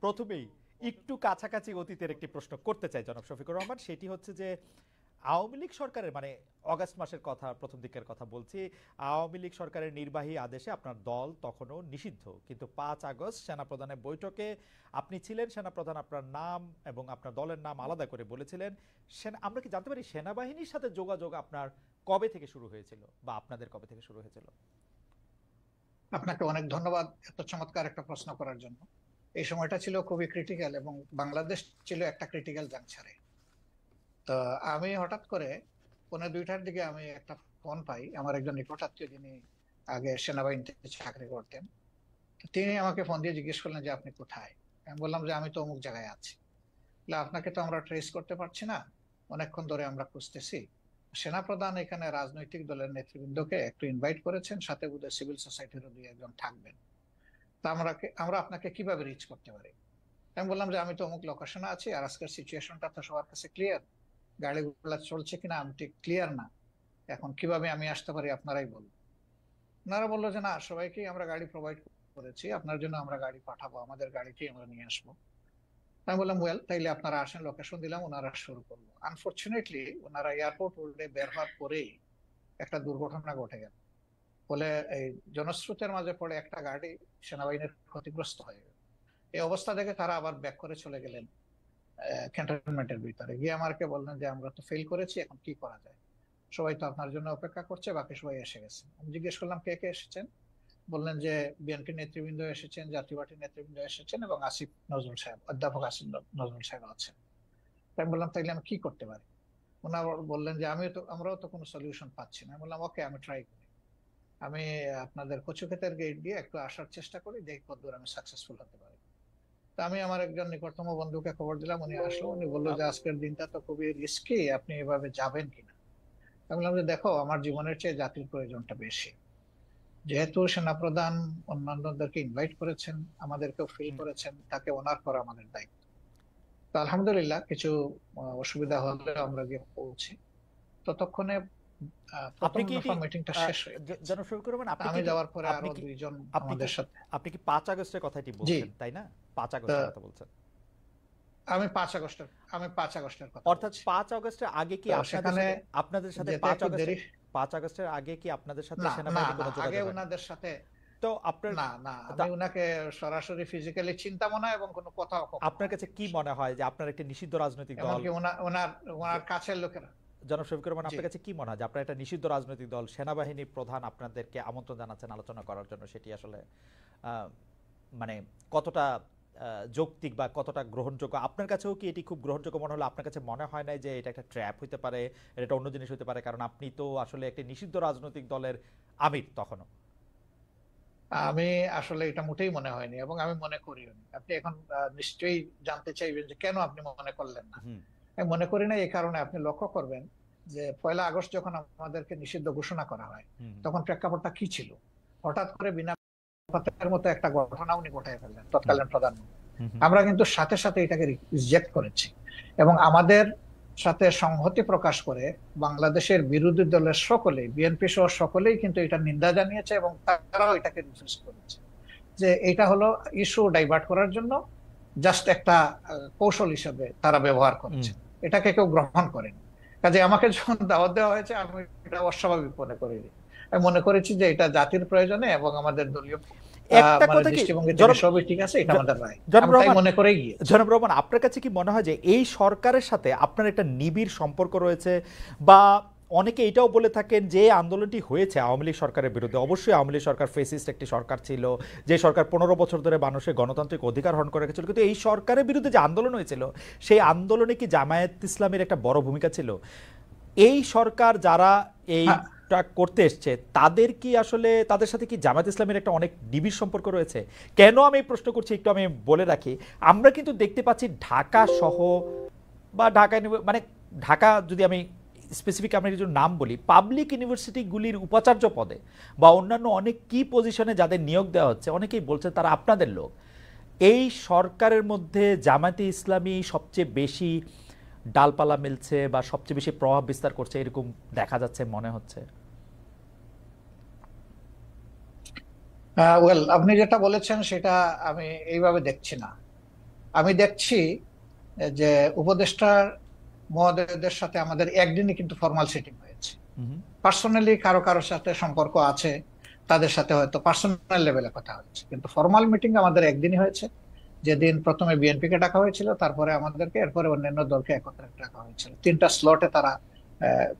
প্রথমেই একটু কাছাকাছি অতীতের একটি প্রশ্ন করতে চাই জনাব শফিকুর রহমান, সেটি হচ্ছে যে আওয়ামী লীগ সরকারের মানে অগাস্ট মাসের কথা, প্রথম দিকের কথা বলছি, আওয়ামী লীগ সরকারের নির্বাহী আদেশে আপনার দল তখনও নিষিদ্ধ, কিন্তু 5 আগস্ট সেনাপ্রধানের বৈঠকে আপনি ছিলেন, সেনাপ্রধান আপনার নাম এবং আপনার দলের নাম আলাদা করে বলেছিলেন। আমরা কি জানতে পারি সেনাবাহিনীর সাথে যোগাযোগ আপনার কবে থেকে শুরু হয়েছিল বা আপনাদের কবে থেকে শুরু হয়েছিল? আপনাকে অনেক ধন্যবাদ এত চমৎকার একটা প্রশ্ন করার জন্য। এই সময়টা ছিল খুবই ক্রিটিক্যাল এবং বাংলাদেশ ছিল একটা ক্রিটিক্যাল জাংশনে। তো আমি হঠাৎ করে 1:30টার দিকে আমি একটা ফোন পাই আমার একজন নিকট আত্মীয়, যিনি আগে সেনাবাহিনীতে চাকরি করতেন। তিনি আমাকে ফোন দিয়ে জিজ্ঞেস করলেন যে আপনি কোথায়। আমি বললাম যে আমি তো অমুক জায়গায় আছি। আপনাকে তো আমরা ট্রেস করতে পারছি না, অনেকক্ষণ ধরে আমরা খুঁজতেছি। সেনাপ্রধান এখানে রাজনৈতিক দলের নেতৃবৃন্দকে একটু ইনভাইট করেছেন, সাথে বোধহয় সিভিল সোসাইটিরও 2-1 জন থাকবেন। তা আমরা আপনাকে কিভাবে রিচ করতে পারি? আমি বললাম যে আমি তো অমুক লোকেশনে আছি, আর আজকের সিচুয়েশনটা তো সবার কাছে ক্লিয়ার, গাড়িগুলো চলছে কিনা আমি ঠিক ক্লিয়ার না, এখন কিভাবে আমি আসতে পারি আপনারাই বলুন। ওনারা বললো যে না, সবাইকেই আমরা গাড়ি প্রোভাইড করেছি, আপনার জন্য আমরা গাড়ি পাঠাবো, আমাদের গাড়িতেই আমরা নিয়ে আসবো। আমি বললাম ওয়েল, তাইলে আপনারা আসেন, লোকেশন দিলাম, ওনারা শুরু করলো। আনফরচুনেটলি ওনারা এয়ারপোর্ট রোডে বের হওয়ার পরেই একটা দুর্ঘটনা ঘটে গেল। ফলে এই জনস্রোতের মাঝে পড়ে একটা গাড়ি সেনাবাহিনীর ক্ষতিগ্রস্ত হয়ে গেল। এই অবস্থা দেখে তারা আবার ব্যাক করে চলে গেলেন ক্যান্টনমেন্টের ভিতরে। গিয়ে আমাকে বললেন যে আমরা তো ফেল করেছি, এখন কি করা যায়, সবাই তো আপনার জন্য অপেক্ষা করছে, বাকি সবাই এসে গেছে। আমি জিজ্ঞেস করলাম কে কে এসেছেন। বললেন যে বিএনপি নেতৃবৃন্দ এসেছেন, জাতীয় পার্টির নেতৃবৃন্দ এসেছেন, এবং আসিফ নজরুল সাহেব, অধ্যাপক আসিফ নজরুল সাহেব আছেন। আমি বললাম তাইলে আমি কি করতে পারি? ওনারা বললেন যে আমরাও তো কোনো সলিউশন পাচ্ছি না। আমি বললাম ওকে, আমি ট্রাই করি, আমি আপনাদের কচুক্ষেতের গেট দিয়ে একটু আসার চেষ্টা করি, দেখি কতদূর আমি সাকসেসফুল হতে পারি। তো আমি আমার একজন নিকটতম বন্ধুকে খবর দিলাম, উনি আসলো, উনি বললো যে আজকের দিনটা তো খুবই রিস্কি, আপনি এভাবে যাবেন কিনা। আমি বললাম যে দেখো, আমার জীবনের চেয়ে জাতির প্রয়োজনটা বেশি, যেহেতু সেনাপ্রধান অন্যান্যদেরকে ইনভাইট করেছেন, আমাদেরকেও ফিল করেছেন, তাকে অনার করা আমাদের দায়িত্ব। তো আলহামদুলিল্লাহ কিছু অসুবিধা হলে আমরা গিয়ে পৌঁছি। ততক্ষণে আপনি প্রথম কি দফা মিটিংটা শেষ হয়ে গেছে। জনাব শফিকুর রহমান, আমি যাওয়ার পরে আরো 2 জন আমাদের সাথে। আপনি কি 5 আগস্টের কথাটি জি, বলছেন, তাই না? 5 আগস্টের কথা বলছেন। আমি 5 আগস্টের কথা অর্থাৎ বলছি। 5 আগস্টের আগে কি তো সেখানে আপনাদের সাথে যেতে একটু দেরি। 5 আগস্টের আগে কি আপনাদের সাথে না না সেনাবাহিনী না, কোনো আগে যোগাযোগ হয়নি? ওনাদের সাথে তো আপনার না না, আমি তা উনাকে সরাসরি ফিজিক্যালি চিন্তাও না, এবং কোনো কথাও কখনো আপনার কাছে হয়নি কি আমার মনে সাথে। হয় যে আপনার একটা নিষিদ্ধ রাজনৈতিক দল, এমনকি ওনার ওনার কাছের লোকেরা। জনাব শফিকুর রহমান, জি, আপনার কাছে কি মনে হয় যে আপনার একটা নিষিদ্ধ রাজনৈতিক দল, সেনাবাহিনীর প্রধান আপনাদেরকে আমন্ত্রণ জানাচ্ছেন আলোচনা করার জন্য, সেটি আসলে আহ, মানে কতটা যৌক্তিক বা কতটা গ্রহণযোগ্য? আপনার কাছেও কি এটি খুব গ্রহণযোগ্য মনে হলো? আপনার কাছে মনে হয় না যে এটা একটা ট্র্যাপ হতে পারে, এটা একটা অন্য জিনিস হতে পারে? কারণ আপনি তো আসলে একটি নিষিদ্ধ রাজনৈতিক দলের আমির তখনও। আমি আসলে এটা মোটেই মনে হয়নি, এবং আমি মনে করিও নি। আপনি এখন নিশ্চয়ই জানতে চাইবেন যে কেন আপনি মনে করলেন না। হুম। আমি মনে করি না এই কারণে, আপনি লক্ষ্য করবেন যে 1 আগস্ট যখন আমাদেরকে নিষিদ্ধ ঘোষণা করা হয়, হুম। তখন প্রেক্ষাপটটা কি ছিল? হঠাৎ করে বিনা পক্ষপাতের মতো একটা ঘটনা উনি ঘটায় ফেললেন, হুম। তৎকালীন প্রধানমন্ত্রী। হুম। হুম। আমরা কিন্তু সাথে সাথে এটাকে রিজেক্ট করেছি, এবং আমাদের সাথে সংহতি প্রকাশ করে বাংলাদেশের বিরোধী দলের সকলেই, বিএনপি সহ সকলেই কিন্তু এটা নিন্দা জানিয়েছে, এবং তারাও এটাকে রিফিউজ করেছে, যে এটা হলো ইস্যু ডাইভার্ট করার জন্য জাস্ট একটা কৌশল হিসেবে তারা ব্যবহার করেছে, এটাকে কেউ গ্রহণ করেনি। কাজে আমাকে যখন দাওয়াত দেওয়া হয়েছে, আমি এটা অস্বাভাবিক মনে করিনি। আমি মনে করেছি যে এটা জাতির প্রয়োজনে এবং আমাদের দলীয় একটা মানে কথা কি দৃষ্টিভঙ্গি থেকে সবই ঠিক আছে, এটা আমাদের রায়, আমি তাই মনে করেই গিয়েছি। জনাব রহমান, আপনার কাছে কি মনে হয় যে এই সরকারের সাথে আপনার একটা নিবিড় সম্পর্ক রয়েছে? বা অনেকে এটাও বলে থাকেন যে আন্দোলনটি হয়েছে আওয়ামী লীগ সরকারের বিরুদ্ধে, অবশ্যই আওয়ামী লীগ সরকার ফেসিস্ট একটি সরকার ছিল, যে সরকার 15 বছর ধরে মানুষের গণতান্ত্রিক অধিকার হরণ করে রেখেছিল, কিন্তু এই সরকারের বিরুদ্ধে যে আন্দোলন হয়েছিল, সেই আন্দোলনে কি জামায়াত ইসলামের একটা বড় ভূমিকা ছিল? এই সরকার যারা এইটা করতে এসছে, তাদের কি আসলে, তাদের সাথে কি জামায়াত ইসলামের একটা অনেক নিবিড় সম্পর্ক রয়েছে? কেন আমি এই প্রশ্ন করছি একটু আমি বলে রাখি। আমরা কিন্তু দেখতে পাচ্ছি ঢাকা সহ বা ঢাকা মানে ঢাকা, যদি আমি স্পেসিফিক আমি কিছু নাম বলি, পাবলিক ইউনিভার্সিটিগুলির উপাচার্য পদে বা অন্যান্য অনেক কি পজিশনে যাদের নিয়োগ দেওয়া হচ্ছে, অনেকেই বলছে তারা আপনাদের লোক। এই সরকারের মধ্যে জামায়াতে ইসলামী সবচেয়ে বেশি ডালপালা মিলছে বা সবচেয়ে বেশি প্রভাব বিস্তার করছে, এরকম দেখা যাচ্ছে, মনে হচ্ছে। ওয়েল, আপনি যেটা বলেছেন সেটা আমি এইভাবে দেখছি না। আমি দেখছি যে উপদেষ্টার মহোদয়দের সাথে আমাদের একদিনই কিন্তু ফর্মাল সিটিং হয়েছে। পার্সোনালি কারো কারোর সাথে সম্পর্ক আছে, তাদের সাথে হয়তো পার্সোনাল লেভেলে কথা হচ্ছে, কিন্তু ফর্মাল মিটিং আমাদের একদিনই হয়েছে, যেদিন প্রথমে বিএনপি কে ডাকা হয়েছিল, তারপরে আমাদেরকে, এরপরে অন্যান্য দলকে একত্রে ডাকা হয়েছিল। 3টা স্লটে তারা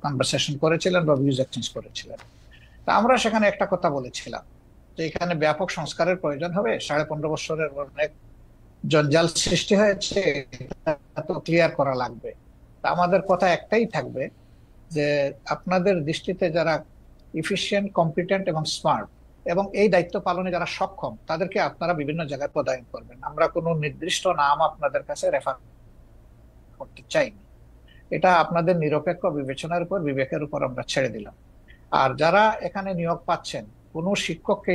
কনভারসেশন করেছিলেন বা ভিউজ এক্সচেঞ্জ করেছিলেন। তা আমরা সেখানে একটা কথা বলেছিলাম যে এখানে ব্যাপক সংস্কারের প্রয়োজন হবে, 15.5 বছরের অনেক জঞ্জাল সৃষ্টি হয়েছে, এটা তো ক্লিয়ার করা লাগবে। তা আমাদের কথা একটাই থাকবে যে আপনাদের দৃষ্টিতে যারা ইফিশিয়েন্ট, কম্পিটেন্ট এবং স্মার্ট এবং এই দায়িত্ব পালনে যারা সক্ষম, তাদেরকে আপনারা বিভিন্ন জায়গায় পদায়ন করবেন। আমরা কোনো নির্দিষ্ট নাম আপনাদের কাছে রেফার করতে চাইনি, এটা আপনাদের নিরপেক্ষ বিবেচনার উপর, বিবেকের উপর আমরা ছেড়ে দিলাম। আর যারা এখানে নিয়োগ পাচ্ছেন, কোনো শিক্ষককে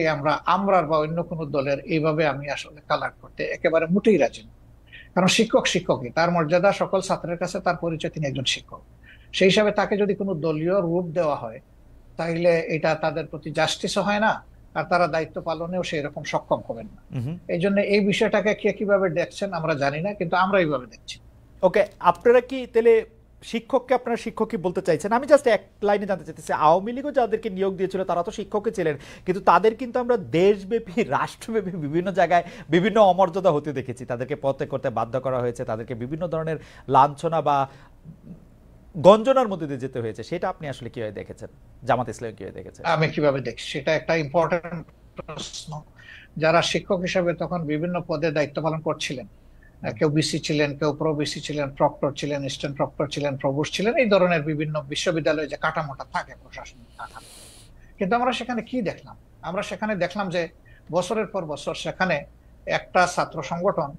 আমরা বা অন্য কোনো দলের এইভাবে আমি আসলে কালার করতে একেবারে মোটেই রাজি না। কারণ শিক্ষক শিক্ষকই, তার মর্যাদা সকল ছাত্রের কাছে, তার পরিচয়, তিনি একজন শিক্ষক। সেই হিসাবে তাকে যদি কোনো দলীয় রূপ দেওয়া হয়, তাহলে এটা তাদের প্রতি জাস্টিসও হয় না, আর তারা দায়িত্ব পালনেও সেই রকম সক্ষম হবেন না। এই জন্য এই বিষয়টাকে কে কিভাবে দেখছেন আমরা জানি না, কিন্তু আমরা এইভাবে দেখছি। ওকে, আপনারা কি তাহলে শিক্ষককে আপনারা শিক্ষকই বলতে চাইছেন? আমি জাস্ট এক লাইনে জানতে চাইতেছি, আওয়ামী লীগও যাদেরকে নিয়োগ দিয়েছিল তারা তো শিক্ষকই ছিলেন, কিন্তু তাদের কিন্তু আমরা দেশব্যাপী, রাষ্ট্রব্যাপী বিভিন্ন জায়গায় বিভিন্ন অমর্যাদা হতে দেখেছি। তাদেরকে পদত্যাগ করতে বাধ্য করা হয়েছে, তাদেরকে বিভিন্ন ধরনের লাঞ্ছনা বা গঞ্জনার মধ্যে দিয়ে যেতে হয়েছে। সেটা আপনি আসলে কিভাবে দেখেছেন? জামাত ইসলাম কিভাবে দেখেছেন? আমি কিভাবে দেখছি সেটা একটা ইম্পর্টেন্ট প্রশ্ন। যারা শিক্ষক হিসেবে তখন বিভিন্ন পদে দায়িত্ব পালন করছিলেন, কেউ বিসি ছিলেন, কেউ প্রো বিসি ছিলেন, প্রক্টর ছিলেন, অ্যাসিস্ট্যান্ট প্রক্টর ছিলেন, প্রভোস্ট ছিলেন, এই ধরনের বিভিন্ন বিশ্ববিদ্যালয়ে যে কাঠামোটা থাকে, প্রশাসনিক কাঠামো। কিন্তু আমরা সেখানে কি দেখলাম? আমরা সেখানে দেখলাম যে বছরের পর বছর সেখানে একটা ছাত্র সংগঠন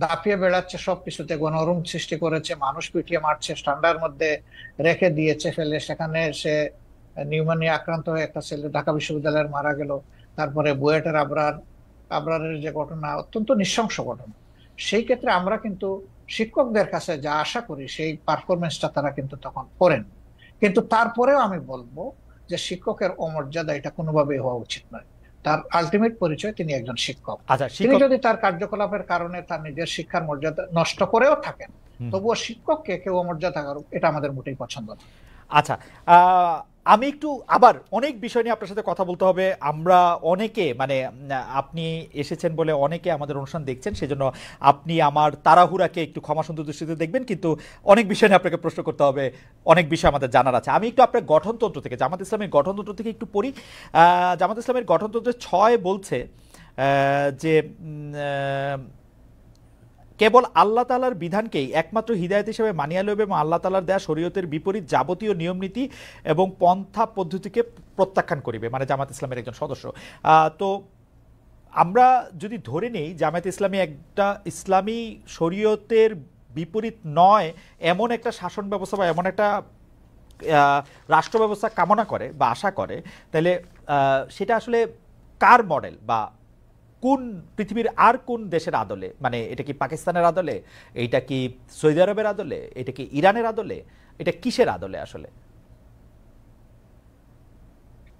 দাপিয়ে বেড়াচ্ছে, সবকিছুতে গণরুম সৃষ্টি করেছে, মানুষ পিটিয়ে মারছে, ঠান্ডার মধ্যে রেখে দিয়েছে ফেলে। সেখানে সে নিউমোনিয়া আক্রান্ত হয়ে একটা ছেলে ঢাকা বিশ্ববিদ্যালয়ের মারা গেল। তারপরে বুয়েটের আবরারের যে ঘটনা, অত্যন্ত নৃশংস ঘটনা। সেই ক্ষেত্রে আমরা কিন্তু শিক্ষকদের কাছে যা আশা করি সেই পারফরমেন্সটা তারা কিন্তু তখন করেন। কিন্তু তারপরেও আমি বলবো যে শিক্ষকের অমর্যাদা এটা কোনোভাবেই হওয়া উচিত নয়। তার আলটিমেট পরিচয় তিনি একজন শিক্ষক। আচ্ছা, তিনি যদি তার কার্যকলাপের কারণে তার নিজের শিক্ষার মর্যাদা নষ্ট করেও থাকেন, তবুও শিক্ষককে কেউ অমর্যাদা করুক, এটা আমাদের মোটেই পছন্দ না। আচ্ছা, আমি একটু আবার অনেক বিষয় নিয়ে আপনার সাথে কথা বলতে হবে। আমরা অনেকে মানে আপনি এসেছেন বলে অনেকে আমাদের অনুষ্ঠান দেখছেন, সেজন্য আপনি আমার তাড়াহুড়াকে একটু ক্ষমা সুন্দর দৃষ্টিতে দেখবেন, কিন্তু অনেক বিষয় নিয়ে আপনাকে প্রশ্ন করতে হবে, অনেক বিষয় আমাদের জানার আছে। আমি একটু আপনার গঠনতন্ত্র থেকে, জামাত ইসলামের গঠনতন্ত্র থেকে একটু পড়ি। জামাত ইসলামের গঠনতন্ত্রের 6 বলছে যে কেবল আল্লাহ তাআলার বিধানকেই একমাত্র হিদায়াত হিসেবে মানিয়া লইবে এবং আল্লাহ তাআলার দেয়া শরীয়তের বিপরীত যাবতীয় নিয়মনীতি এবং পন্থা পদ্ধতিকে প্রত্যাখ্যান করিবে, মানে জামাত ইসলামের একজন সদস্য। তো আমরা যদি ধরে নেই জামাত ইসলামী একটা ইসলামী শরীয়তের বিপরীত নয় এমন একটা শাসন ব্যবস্থা বা এমন একটা রাষ্ট্র ব্যবস্থা কামনা করে বা আশা করে, তাহলে সেটা আসলে কার মডেল বা কোন পৃথিবীর আর কোন দেশের আদলে? মানে এটা কি পাকিস্তানের আদলে, এটা কি সৌদি আরবের আদলে, এটা কি ইরানের আদলে, এটা কিসের আদলে আসলে?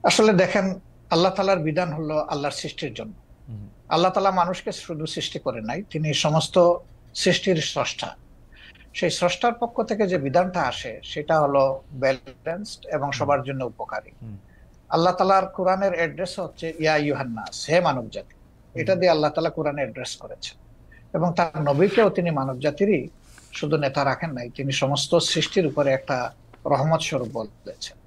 আসলে দেখেন, আল্লাহ তাআলার বিধান হলো আল্লাহর সৃষ্টির জন্য। আল্লাহ তাআলা মানুষকে শুধু সৃষ্টি করে নাই, তিনি সমস্ত সৃষ্টির স্রষ্টা। সেই স্রষ্টার পক্ষ থেকে যে বিধানটা আসে সেটা হলো ব্যালেন্সড এবং সবার জন্য উপকারী। আল্লাহ তাআলার কোরআনের অ্যাড্রেস হচ্ছে ইয়া আইয়ুহান নাস, হে মানব জাতি। এটা দিয়ে আল্লাহ তাআলা কোরআনে অ্যাড্রেস করেছেন, এবং তার নবীকেও তিনি মানব জাতিরই শুধু নেতা রাখেন নাই, তিনি সমস্ত সৃষ্টির উপরে একটা রহমত স্বরূপ বলেছেন।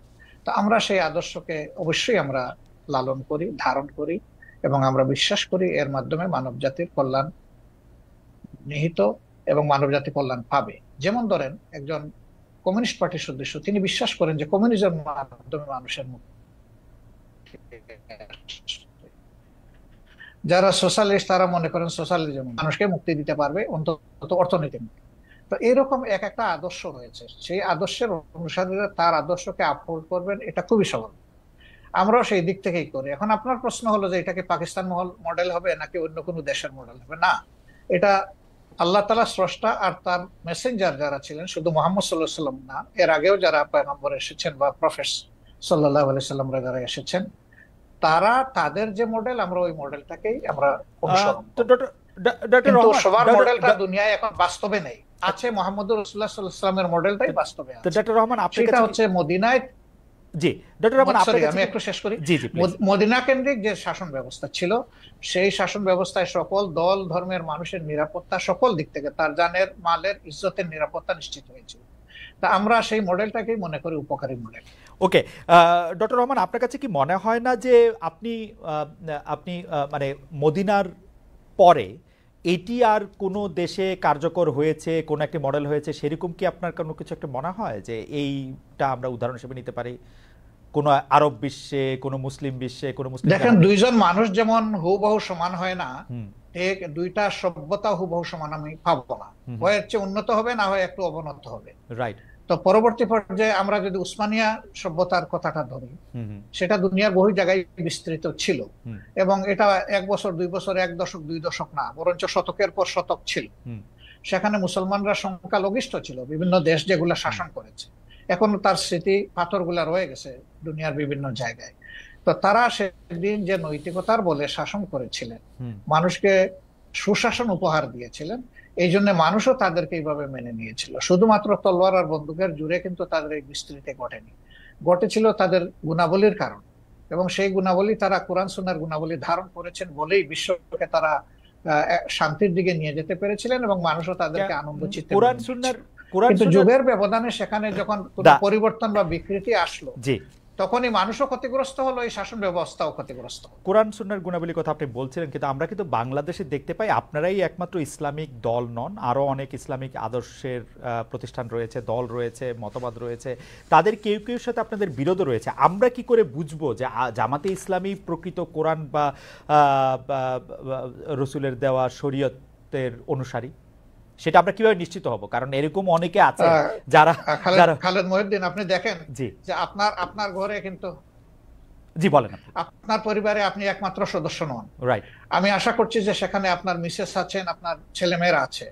তো আমরা সেই আদর্শকে অবশ্যই আমরা লালন করি, ধারণ করি, এবং আমরা বিশ্বাস করি এর মাধ্যমে মানব জাতির কল্যাণ নিহিত এবং মানব জাতি কল্যাণ পাবে। যেমন ধরেন, একজন কমিউনিস্ট পার্টির সদস্য, তিনি বিশ্বাস করেন যে কমিউনিজমের মাধ্যমে মানুষের মুক্তি। যারা সোশ্যালিস্ট তারা মনে করেন সোশ্যালিজম মানুষকে মুক্তি দিতে পারবে, অন্তত অর্থনীতি মুক্তি। তো এরকম এক একটা আদর্শ রয়েছে, সেই আদর্শের অনুসারীরা তার আদর্শকে আপহোল্ড করবেন, এটা খুবই সহজ। আমরাও সেই দিক থেকেই করি। এখন আপনার প্রশ্ন হলো যে এটা কি পাকিস্তান মডেল হবে নাকি অন্য কোনো দেশের মডেল হবে? না, এটা আল্লাহ তাআলা স্রষ্টা, আর তার মেসেঞ্জার যারা ছিলেন, শুধু মুহাম্মদ সাল্লাল্লাহু আলাইহি ওয়াসাল্লাম না, এর আগেও যারা পয়গম্বর এসেছেন বা প্রফেট সাল্লাল্লাহু আলাইহি ওয়াসাল্লামরা যারা এসেছেন, তারা তাদের যে মডেল, আমরা ওই মডেলটাকেই আমরা অনুসরণ করি। ডক্টর কিন্তু রহমান, সবার মডেলটা দুনিয়ায় এখন বাস্তবে নেই। আছে মোহাম্মদুর রাসূলুল্লাহ সাল্লাল্লাহু আলাইহি ওয়াসাল্লামের মডেলটাই বাস্তবে আছে। ডক্টর রহমান আপনার সেটা কাছে হচ্ছে মদিনায়। জি ডক্টর রহমান আপনার সরি, কাছে আমি একটু শেষ করি। জি জি প্লিজ। মদিনা কেন্দ্রিক যে শাসন ব্যবস্থা ছিল, সেই শাসন ব্যবস্থায় সকল দল ধর্মের মানুষের নিরাপত্তা সকল দিক থেকে, তার জানের মালের ইজ্জতের নিরাপত্তা নিশ্চিত হয়েছিল। তা আমরা সেই মডেলটাকেই মনে করি উপকারী মডেল। ওকে, ডক্টর রহমান আপনার কাছে কি মনে হয় না যে আপনি আপনি মানে মদিনার পরে এটি আর কোনো দেশে কার্যকর হয়েছে, কোনো একটি মডেল হয়েছে, সেরকম কি আপনার কোনো কিছু একটা মনে হয় যে এইটা আমরা উদাহরণ হিসেবে নিতে পারি কোনো আরব বিশ্বে, কোনো মুসলিম বিশ্বে, কোনো মুসলিম দেখেন, দুইজন মানুষ যেমন হুবহু সমান হয় না, হুম ঠিক দুইটা সভ্যতা হুবহু সমান আমি পাবো না। হয় এর চেয়ে উন্নত হবে, না হয় একটু অবনত হবে। রাইট। তো পরবর্তী পর্যায়ে আমরা যদি উসমানিয়া সভ্যতার কথাটা ধরি, সেটা দুনিয়ার বহু জায়গায় বিস্তৃত ছিল, এবং এটা 1 বছর 2 বছর, 1 দশক 2 দশক না, বরঞ্চ শতকের পর শতক ছিল। সেখানে মুসলমানরা সংখ্যালঘিষ্ঠ ছিল, বিভিন্ন দেশ যেগুলা শাসন করেছে, এখনো তার স্মৃতি পাথরগুলা রয়ে গেছে দুনিয়ার বিভিন্ন জায়গায়। তো তারা সেদিন যে নৈতিকতার বলে শাসন করেছিলেন, মানুষকে সুশাসন উপহার দিয়েছিলেন, এই জন্য মানুষও তাদেরকে এইভাবে মেনে নিয়েছিল। শুধুমাত্র তলোয়ার আর বন্দুকের জুড়ে কিন্তু তাদের এই বিস্তৃতি ঘটেনি, ঘটেছিল তাদের গুণাবলীর কারণ, এবং সেই গুণাবলী তারা কোরআন সুন্নাহর গুণাবলী ধারণ করেছেন বলেই বিশ্বকে তারা শান্তির দিকে নিয়ে যেতে পেরেছিলেন, এবং মানুষও তাদেরকে আনন্দ চিত্তে কোরআন সুন্নাহর কিন্তু যুগের ব্যবধানে সেখানে যখন পরিবর্তন বা বিকৃতি আসলো, তখনই মানুষও ক্ষতিগ্রস্ত হলো, এই শাসন ব্যবস্থাও ক্ষতিগ্রস্ত হলো। কোরআন সুন্নাহর গুণাবলীর কথা আপনি বলছিলেন, কিন্তু আমরা কিন্তু বাংলাদেশে দেখতে পাই আপনারাই একমাত্র ইসলামিক দল নন, আরো অনেক ইসলামিক আদর্শের প্রতিষ্ঠান রয়েছে, দল রয়েছে, মতবাদ রয়েছে, তাদের কেউ কেউ সাথে আপনাদের বিরোধ রয়েছে। আমরা কি করে বুঝবো যে জামাতে ইসলামী প্রকৃত কোরআন বা রসুলের দেওয়া শরীয়তের অনুসারী? সেটা আমরা কিভাবে নিশ্চিত হব? কারণ এরকম অনেকে আছে যারা খালেদ মহিউদ্দিন, আপনি দেখেন যে আপনার ঘরে কিন্তু, জি বলেন, আপনার পরিবারে আপনি একমাত্র সদস্য নন, রাইট? আমি আশা করছি যে সেখানে আপনার মিসেস আছেন, আপনার ছেলেমেয়েরা আছে,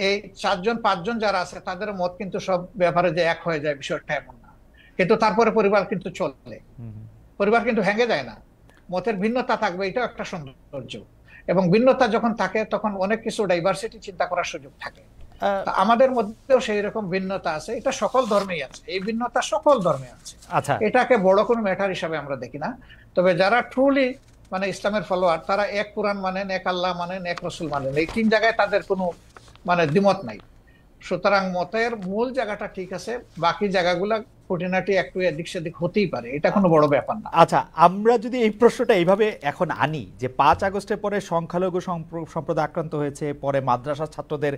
এই 4জন 5জন যারা আছে তাদের মত কিন্তু সব ব্যাপারে যে এক হয়ে যায় বিষয়টা এমন না, কিন্তু তারপরে পরিবার কিন্তু চলে, পরিবার কিন্তু ভেঙে যায় না। মতের ভিন্নতা থাকবে, এটাও একটা সৌন্দর্য, এবং ভিন্নতা যখন থাকে তখন অনেক কিছু ডাইভার্সিটি চিন্তা করার সুযোগ থাকে। আমাদের মধ্যেও সেই রকম ভিন্নতা আছে, এটা সকল ধর্মেই আছে, এই ভিন্নতা সকল ধর্মে আছে। আচ্ছা, এটাকে বড় কোনো ম্যাটার হিসাবে আমরা দেখি না। তবে যারা ট্রুলি মানে ইসলামের ফলোয়ার, তারা এক কোরআন মানেন, এক আল্লাহ মানেন, এক রসুল মানেন, এই 3 জায়গায় তাদের কোনো মানে দ্বিমত নাই। সুতরাং মতের মূল জায়গাটা ঠিক আছে, বাকি জায়গাগুলা খুঁটিনাটি একটু এদিক সেদিক হতেই পারে, এটা কোনো বড় ব্যাপার না। আচ্ছা, আমরা যদি এই প্রশ্নটা এইভাবে এখন আনি যে 5 আগস্টের পরে সংখ্যালঘু সম্প্রদায় আক্রান্ত হয়েছে, পরে মাদ্রাসার ছাত্রদের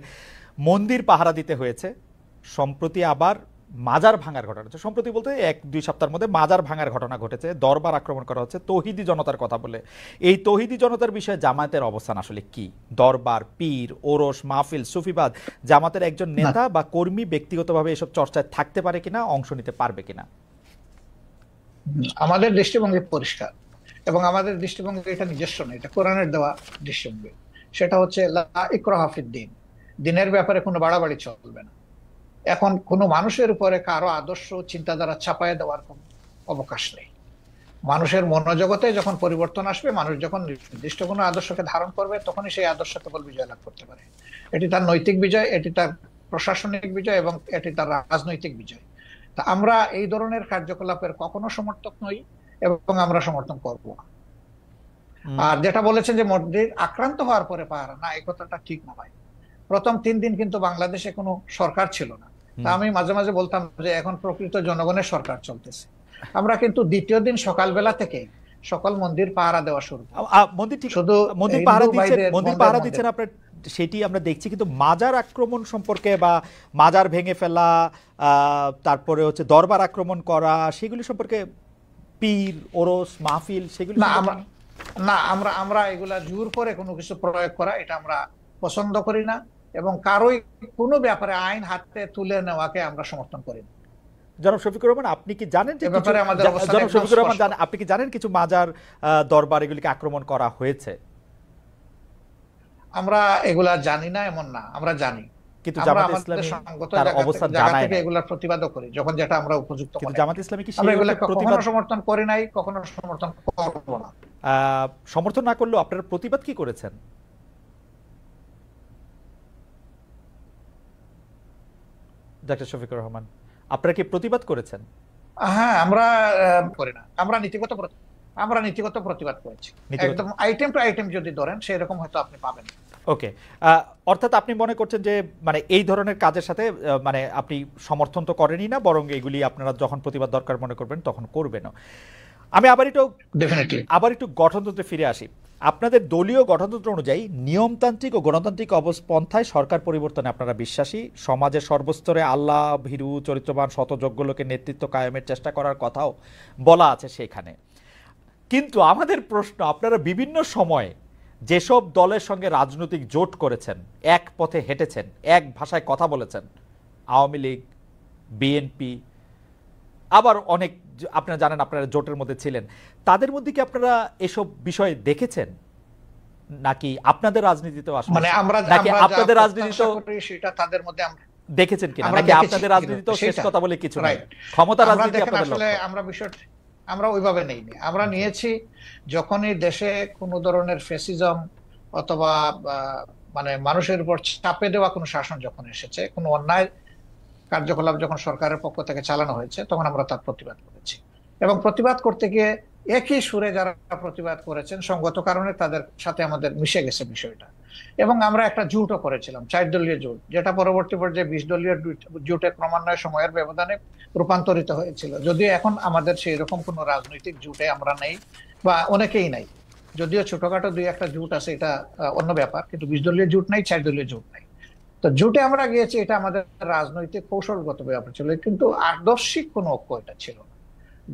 মন্দির পাহারা দিতে হয়েছে, সম্প্রতি আবার মাজার ভাঙার ঘটনা হচ্ছে, সম্প্রতি বলতে 1-2 সপ্তাহের মধ্যে মাজার ভাঙার ঘটনা ঘটেছে, দরবার আক্রমণ করা হচ্ছে তৌহিদি জনতার কথা বলে। এই তৌহিদি জনতার বিষয়ে জামায়াতের অবস্থান আসলে কি? দরবার, পীর, ওরস, মাহফিল, সুফিবাদ জামাতের একজন নেতা বা কর্মী ব্যক্তিগতভাবে এসব চর্চায় থাকতে পারে কিনা, অংশ নিতে পারবে কিনা? আমাদের দৃষ্টিভঙ্গি পরিষ্কার, এবং আমাদের দৃষ্টিভঙ্গি এটা নিজস্ব না, এটা কোরআনের দেওয়া দৃষ্টিভঙ্গি। সেটা হচ্ছে লা ইকরাহা ফিদ-দীন, দিনের ব্যাপারে কোনো বাড়াবাড়ি চলবে না। এখন কোনো মানুষের উপরে কারো আদর্শ চিন্তাধারা চাপায় দেওয়ার কোনো অবকাশ নেই। মানুষের মনোজগতে যখন পরিবর্তন আসবে, মানুষ যখন নির্দিষ্ট কোনো আদর্শকে ধারণ করবে, তখনই সেই আদর্শ কেবল বিজয় লাভ করতে পারে। এটি তার নৈতিক বিজয়, এটি তার প্রশাসনিক বিজয়, এবং এটি তার রাজনৈতিক বিজয়। তা আমরা এই ধরনের কার্যকলাপের কখনো সমর্থক নই, এবং আমরা সমর্থন করব না। আর যেটা বলেছেন যে মসজিদ আক্রান্ত হওয়ার পরে পাহারা, না, এই কথাটা ঠিক না ভাই। প্রথম 3 দিন কিন্তু বাংলাদেশে কোনো সরকার ছিল না। তা আমি মাঝে মাঝে বলতাম যে এখন প্রকৃত জনগণের সরকার চলতেছে। আমরা কিন্তু দ্বিতীয় দিন সকালবেলা থেকে সকল মন্দির পাহারা দেওয়া শুরু, শুধু মন্দির পাহারা দিচ্ছেন আপনার, সেটি আমরা দেখছি। কিন্তু মাজার আক্রমণ সম্পর্কে বা মাজার ভেঙে ফেলা, তারপরে হচ্ছে দরবার আক্রমণ করা, সেগুলি সম্পর্কে পীর, ওরস, মাহফিল, সেগুলি না, আমরা এগুলা জোর করে কোনো কিছু প্রয়োগ করা, এটা আমরা পছন্দ করি না, এবং কারোই কোনো ব্যাপারে আইন হাতে তুলে নেওয়াকে আমরা সমর্থন করি না। জনাব শফিকুর রহমান, আপনি কি জানেন যে আপনি কি জানেন কিছু মাজার, দরবার এগুলিকে আক্রমণ করা হয়েছে? আমরা এগুলা জানি না এমন না, আমরা জানি, কিন্তু জামাত ইসলামী তার অবস্থান জানায় না, এগুলা প্রতিবাদও করি যখন যেটা আমরা উপযুক্ত। কিন্তু জামাত ইসলামী কি আমরা এগুলা কখনো সমর্থন করি নাই, কখনো সমর্থন করব না। সমর্থন না করলেও আপনারা প্রতিবাদ কি করেছেন? ডক্টর শফিকুর রহমান, আপনারা কি প্রতিবাদ করেছেন? হ্যাঁ, আমরা করি না, আমরা নীতিগত প্রতিবাদ করেছি। একদম আইটেম টু আইটেম যদি ধরেন সেরকম হয়তো আপনি পাবেন। ওকে, অর্থাৎ আপনি মনে করছেন যে মানে এই ধরনের কাজের সাথে মানে আপনি সমর্থন তো করেনই না, বরং এগুলি আপনারা যখন প্রতিবাদ দরকার মনে করবেন তখন করবেন। আমি আবার একটু গঠনতন্ত্রে ফিরে আসি। আপনাদের দলীয় গঠনতন্ত্র অনুযায়ী নিয়মতান্ত্রিক ও গণতান্ত্রিক অবস্পন্থায় সরকার পরিবর্তনে আপনারা বিশ্বাসী। সমাজের সর্বস্তরে আল্লাহ ভীরু চরিত্রবান শতযোগ্য লোকের নেতৃত্ব কায়েমের চেষ্টা করার কথাও বলা আছে সেখানে। কিন্তু আমাদের প্রশ্ন, আপনারা বিভিন্ন সময়ে যেসব দলের সঙ্গে রাজনৈতিক জোট করেছেন, এক পথে হেঁটেছেন, এক ভাষায় কথা বলেছেন, আওয়ামী লীগ, বিএনপি, আবার অনেক আপনারা জানেন আপনারা জোটের মধ্যে ছিলেন, তাদের মধ্যে কি আপনারা এসব বিষয় দেখেছেন নাকি আপনাদের রাজনীতিতেও আসলে মানে আমরা নাকি আপনাদের রাজনীতিতেও সেটা তাদের মধ্যে আমরা দেখেছেন কিনা, নাকি আপনাদের রাজনীতিতেও শেষ কথা বলে কিছু নাই, ক্ষমতা রাজনীতি আপনাদের লক্ষ্য? আমরা বিষয়টা আমরা ওইভাবে নেইনি। আমরা নিয়েছি যখনই দেশে কোনো ধরনের ফ্যাসিজম অথবা মানে মানুষের উপর চাপে দেওয়া কোনো শাসন যখন এসেছে, কোনো অন্যায় কার্যকলাপ যখন সরকারের পক্ষ থেকে চালানো হয়েছে, তখন আমরা তার প্রতিবাদ করেছি। এবং প্রতিবাদ করতে গিয়ে একই সুরে যারা প্রতিবাদ করেছেন, সঙ্গত কারণে তাদের সাথে আমাদের মিশে গেছে বিষয়টা। এবং আমরা একটা জোটও করেছিলাম, 4 দলীয় জোট, যেটা পরবর্তী পর্যায়ে 20 দলীয় জোটে ক্রমান্বয়ে সময়ের ব্যবধানে রূপান্তরিত হয়েছিল। যদিও এখন আমাদের সেই রকম কোনো রাজনৈতিক জোটে আমরা নেই, বা অনেকেই নাই। যদিও ছোটখাটো 2-1টা জোট আছে, এটা অন্য ব্যাপার, কিন্তু 20 দলীয় জোট নাই, 4 দলীয় জোট নাই। তো জোটে আমরা গিয়েছি, এটা আমাদের রাজনৈতিক কৌশলগত ব্যাপার ছিল, কিন্তু আদর্শিক কোনো ঐক্য এটা ছিল না।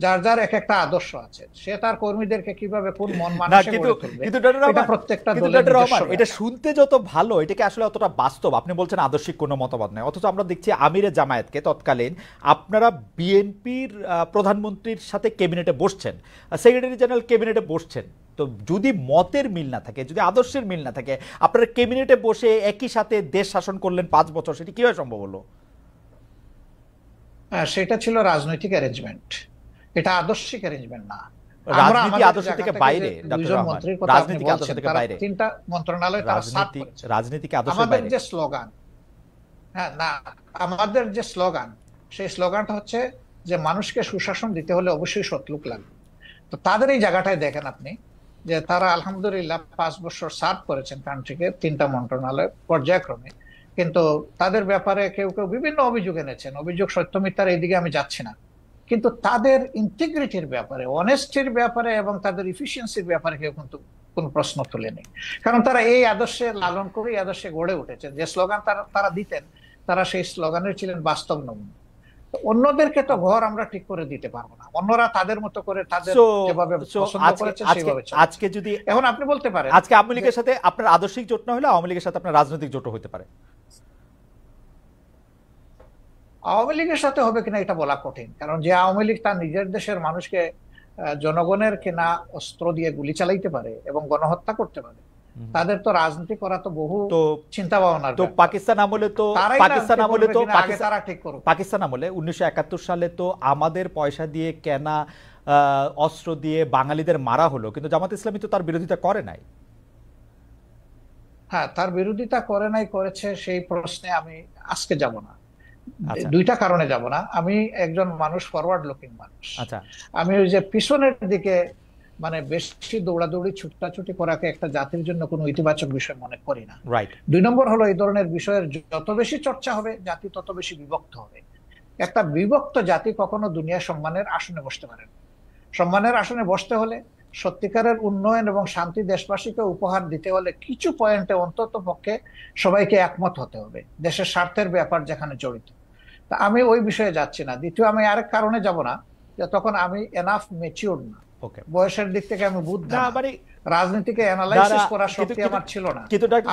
যার যার এক একটা আদর্শ আছে, সে তার কর্মীদেরকে কিভাবে কোন মন মানসিকতা গড়ে তুলবে, এটা প্রত্যেকটা দলের নিজস্ব। এটা শুনতে যত ভালো, এটাকে আসলে অতটা বাস্তব। আপনি বলছেন আদর্শিক কোনো মতবাদ নাই, অথচ আমরা দেখছি আমিরে জামায়াতকে তৎকালীন আপনারা বিএনপির প্রধানমন্ত্রীর সাথে ক্যাবিনেটে বসছেন, সেক্রেটারি জেনারেল ক্যাবিনেটে বসছেন। তো যদি মতের মিল না থাকে, যদি আদর্শের মিল না থাকে, আপনারা ক্যাবিনেটে বসে একই সাথে দেশ শাসন করলেন 5 বছর, সেটি কিভাবে সম্ভব হলো? সেটা ছিল রাজনৈতিক অ্যারেঞ্জমেন্ট, এটা আদর্শিক অ্যারেঞ্জমেন্ট না। রাজনীতি আদর্শ থেকে বাইরে, ডক্টর রহমান, রাজনীতি আদর্শ থেকে বাইরে, 3টা মন্ত্রণালয় তারা সার্ভ করেছে। রাজনীতিকে আদর্শ বাইরে আমাদের যে স্লোগান, হ্যাঁ না, আমাদের যে স্লোগান, সেই স্লোগানটা হচ্ছে যে মানুষকে সুশাসন দিতে হলে অবশ্যই সৎ লোক লাগবে। তো তাদের এই জায়গাটায় দেখেন আপনি যে তারা আলহামদুলিল্লাহ 5 বছর সার্ভ করেছেন কান্ট্রিকে, 3টা মন্ত্রণালয় পর্যায়ক্রমে। কিন্তু তাদের ব্যাপারে কেউ কেউ বিভিন্ন অভিযোগ এনেছেন, অভিযোগ সত্য মিথ্যার এইদিকে আমি যাচ্ছি না, কিন্তু তাদের ইন্টিগ্রিটির ব্যাপারে, অনেস্টির ব্যাপারে এবং তাদের ইফিসিয়েন্সির ব্যাপারে কেউ কিন্তু কোনো প্রশ্ন তোলেনি। কারণ তারা এই আদর্শে লালন করে, এই আদর্শে গড়ে উঠেছে। যে স্লোগান তারা দিতেন, তারা সেই স্লোগানের ছিলেন বাস্তব নমুনা। অন্যদেরকে তো ঘর আমরা ঠিক করে দিতে পারবো না, অন্যরা তাদের মতো করে তাদের যেভাবে পছন্দ করেছে সেভাবে চলে। আজকে যদি এখন আপনি বলতে পারেন আজকে আওয়ামী লীগের সাথে আপনার আদর্শিক জোট না হলে আওয়ামী লীগের সাথে আপনার রাজনৈতিক জোট হতে পারে। আওয়ামী লীগের সাথে হবে কিনা এটা বলা কঠিন, কারণ যে আওয়ামী লীগ তার নিজের দেশের মানুষকে জনগণের কেনা অস্ত্র দিয়ে গুলি চালাইতে পারে এবং গণহত্যা করতে পারে, তাদের তো রাজনীতি করা তো বহু চিন্তা ভাবনার। তো পাকিস্তান আমলে তো পাকিস্তান আমলে 1971 সালে তো আমাদের পয়সা দিয়ে কেনা অস্ত্র দিয়ে বাঙালিদের মারা হলো, কিন্তু জামাত ইসলামী তো তার বিরোধিতা করে নাই। হ্যাঁ, তার বিরোধিতা করে নাই, করেছে, সেই প্রশ্নে আমি আজকে যাব না। 2টা কারণে যাব না। আমি একজন মানুষ, ফরওয়ার্ড লুকিং মানুষ। আমি ওই যে পিছনের দিকে মানে বেশি দৌড়াদৌড়ি ছুটাছুটি করাকে একটা জাতির জন্য কোনো ইতিবাচক বিষয় মনে করি না। 2 নম্বর হলো, এই ধরনের বিষয়ের যত বেশি চর্চা হবে, জাতি তত বেশি বিভক্ত হবে। একটা বিভক্ত জাতি কখনো দুনিয়া সম্মানের আসনে বসতে পারে না। সম্মানের আসনে বসতে হলে, সত্যিকারের উন্নয়ন এবং শান্তি দেশবাসীকে উপহার দিতে হলে কিছু পয়েন্টে অন্তত পক্ষে সবাইকে একমত হতে হবে, দেশের স্বার্থের ব্যাপার যেখানে জড়িত। তা আমি ওই বিষয়ে যাচ্ছি না। দ্বিতীয়, আমি আরেক কারণে যাব না, যে তখন আমি এনাফ ম্যাচিউরড না, বয়সের দিক থেকে আমি বুদ্ধি, রাজনীতিকে অ্যানালাইসিস করার শক্তি আমার ছিল না।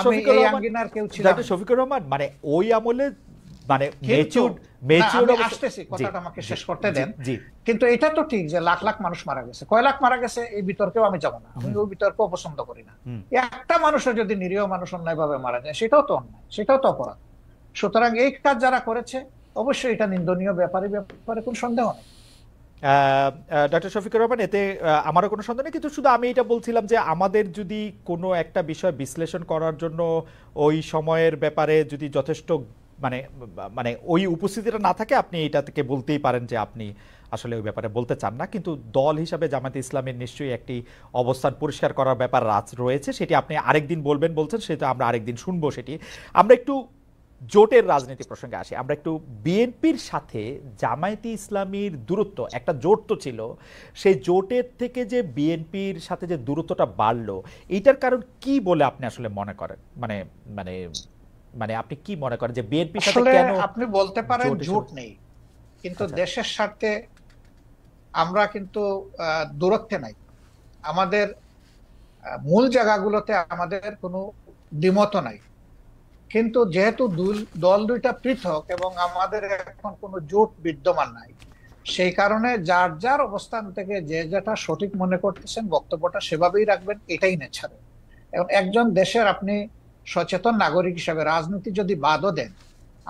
আমি এই আঙ্গিনার কেউ ছিলাম। ডক্টর শফিকুর রহমান, মানে ওই আমলে মানে আসতেছি, কথাটা আমাকে শেষ করতে দেন। কিন্তু এটা তো ঠিক যে লাখ লাখ মানুষ মারা গেছে, কয় লাখ মারা গেছে, এই বিতর্কেও আমি যাব না। আমি ওই বিতর্ক পছন্দ করি না। একটা মানুষের যদি নিরীহ মানুষ অন্যায়ভাবে মারা যায়, সেটাও তো অন্যায়, সেটাও তো অপরাধ। সুতরাং এই কাজ যারা করেছে অবশ্যই এটা নিন্দনীয়, ব্যাপারে কোন সন্দেহ নেই। ডক্টর শফিকুর রহমান, এতে আমারও কোনো সন্দেহ নেই, কিন্তু শুধু আমি এটা বলছিলাম যে আমাদের যদি কোনো একটা বিষয় বিশ্লেষণ করার জন্য ওই সময়ের ব্যাপারে যদি যথেষ্ট মানে মানে ওই উপস্থিতিটা না থাকে, আপনি এটা থেকে বলতেই পারেন যে আপনি আসলে ওই ব্যাপারে বলতে চান না, কিন্তু দল হিসাবে জামায়াতে ইসলামের নিশ্চয়ই একটি অবস্থান পরিষ্কার করার ব্যাপার রয়েছে, সেটি আপনি আরেকদিন বলবেন বলছেন, সেটা আমরা আরেকদিন শুনবো সেটি। আমরা একটু জোটের রাজনীতি প্রসঙ্গে আসি, আমরা একটু বিএনপির সাথে জামায়াতে ইসলামীর দূরত্ব, একটা জোট তো ছিল, সেই জোটের থেকে যে বিএনপির সাথে যে দূরত্বটা বাড়লো, এইটার কারণ কি বলে আপনি আসলে মনে করেন? মানে মানে মানে আপনি কি মনে করেন যে বিএনপির সাথে আসলে কেন আপনি বলতে পারেন জোট জোট হিসেবে? নেই, কিন্তু আচ্ছা। দেশের স্বার্থে আমরা কিন্তু দূরত্বে নাই। আমাদের মূল জায়গাগুলোতে আমাদের কোনো দ্বিমত নাই, কিন্তু যেহেতু দল দুইটা পৃথক এবং আমাদের এখন কোনো জোট বিদ্যমান নাই, সেই কারণে যার যার অবস্থান থেকে যে যেটা সঠিক মনে করতেছেন বক্তব্যটা সেভাবেই রাখবেন, এটাই নেচারে। এবং একজন দেশের আপনি সচেতন নাগরিক হিসাবে রাজনীতি যদি বাদও দেন,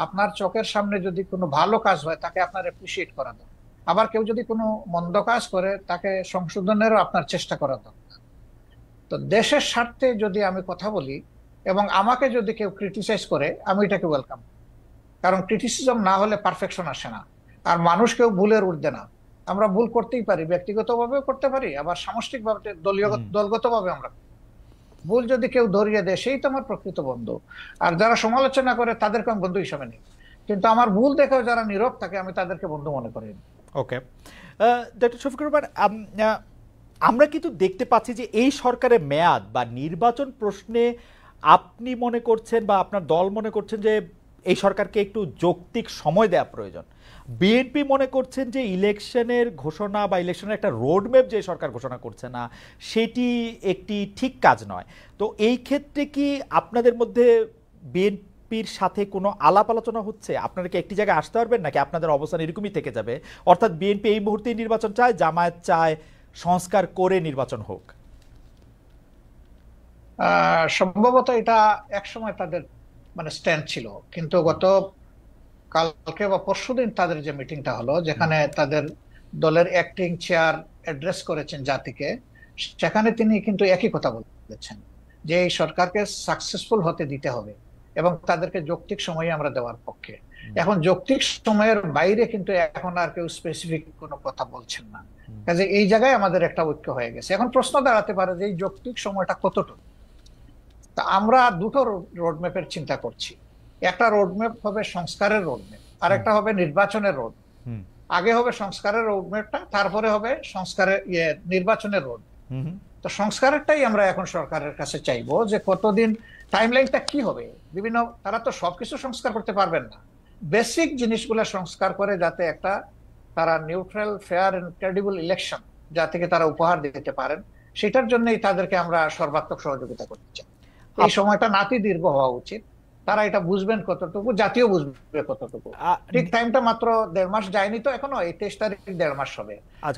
আপনার চোখের সামনে যদি কোনো ভালো কাজ হয় তাকে আপনার অ্যাপ্রিসিয়েট করা দরকার। আবার কেউ যদি কোনো মন্দ কাজ করে তাকে সংশোধনেরও আপনার চেষ্টা করা দরকার। তো দেশের স্বার্থে যদি আমি কথা বলি এবং আমাকে যদি কেউ ক্রিটিসাইজ করে, আমি এটাকে ওয়েলকাম, কারণ ক্রিটিসিজম না হলে পারফেকশন আসে না। আর মানুষ কেউ ভুলের ঊর্ধ্বে না, আমরা ভুল করতেই পারি, ব্যক্তিগতভাবেও করতে পারি, আবার সামষ্টিকভাবে দলগতভাবে আমরা। ভুল যদি কেউ ধরিয়ে দেয় সেই তো আমার প্রকৃত বন্ধু। আর যারা সমালোচনা করে তাদেরকে আমি বন্ধু হিসাবে নিই, কিন্তু আমার ভুল দেখেও যারা নীরব থাকে আমি তাদেরকে বন্ধু মনে করি না। ওকে, ডক্টর শফিকুর রহমান, আমরা কিন্তু দেখতে পাচ্ছি যে এই সরকারের মেয়াদ বা নির্বাচন প্রশ্নে আপনি মনে করছেন বা আপনার দল মনে করছেন যে এই সরকারকে একটু যৌক্তিক সময় দেওয়া প্রয়োজন। বিএনপি মনে করছেন যে ইলেকশনের ঘোষণা বা ইলেকশনের একটা রোডম্যাপ যে সরকার ঘোষণা করছে না, সেটি একটি ঠিক কাজ নয়। তো এই ক্ষেত্রে কি আপনাদের মধ্যে বিএনপির সাথে কোনো আলাপ আলোচনা হচ্ছে? আপনারা কি একটি জায়গায় আসতে পারবেন, নাকি আপনাদের অবস্থান এরকমই থেকে যাবে? অর্থাৎ বিএনপি এই মুহূর্তেই নির্বাচন চায়, জামায়াত চায় সংস্কার করে নির্বাচন হোক। সম্ভবত এটা একসময় তাদের মানে স্ট্যান্ড ছিল, কিন্তু গত কালকে বা পরশুদিন তাদের যে মিটিংটা হলো, যেখানে তাদের দলের অ্যাক্টিং চেয়ার অ্যাড্রেস করেছেন জাতিকে, সেখানে তিনি কিন্তু একই কথা বলেছেন যে এই সরকারকে সাকসেসফুল হতে দিতে হবে এবং তাদেরকে যৌক্তিক সময়ে আমরা দেওয়ার পক্ষে। এখন যৌক্তিক সময়ের বাইরে কিন্তু এখন আর কেউ স্পেসিফিক কোনো কথা বলছেন না, কাজে এই জায়গায় আমাদের একটা ঐক্য হয়ে গেছে। এখন প্রশ্ন দাঁড়াতে পারে যে এই যৌক্তিক সময়টা কতটুকু। তা আমরা দুটো রোডম্যাপের চিন্তা করছি। একটা রোডম্যাপ হবে সংস্কারের রোডম্যাপ, আর একটা হবে নির্বাচনের রোড। আগে হবে সংস্কারের রোডম্যাপটা, তারপরে হবে সংস্কারের নির্বাচনের রোড। তো সংস্কারেরটাই আমরা এখন সরকারের কাছে চাইবো যে কতদিন টাইমলাইনটা কি হবে। বিভিন্ন তারা তো সবকিছু সংস্কার করতে পারবেন না, বেসিক জিনিসগুলো সংস্কার করে যাতে একটা তারা neutral, fair and credible election যাতে তারা উপহার দিতে পারেন, সেটার জন্যই তাদেরকে আমরা সর্বাত্মক সহযোগিতা করতে চাই। এই সময়টা নাতি দীর্ঘ হওয়া উচিত, তারা এটা বুঝবেন কতটুকু, জাতীয় বুঝবে কতটুকু। ঠিক টাইমটা মাত্র 1.5 মাস যায়নি তো এখনো, এই 23 তারিখ 1.5 মাস হবে।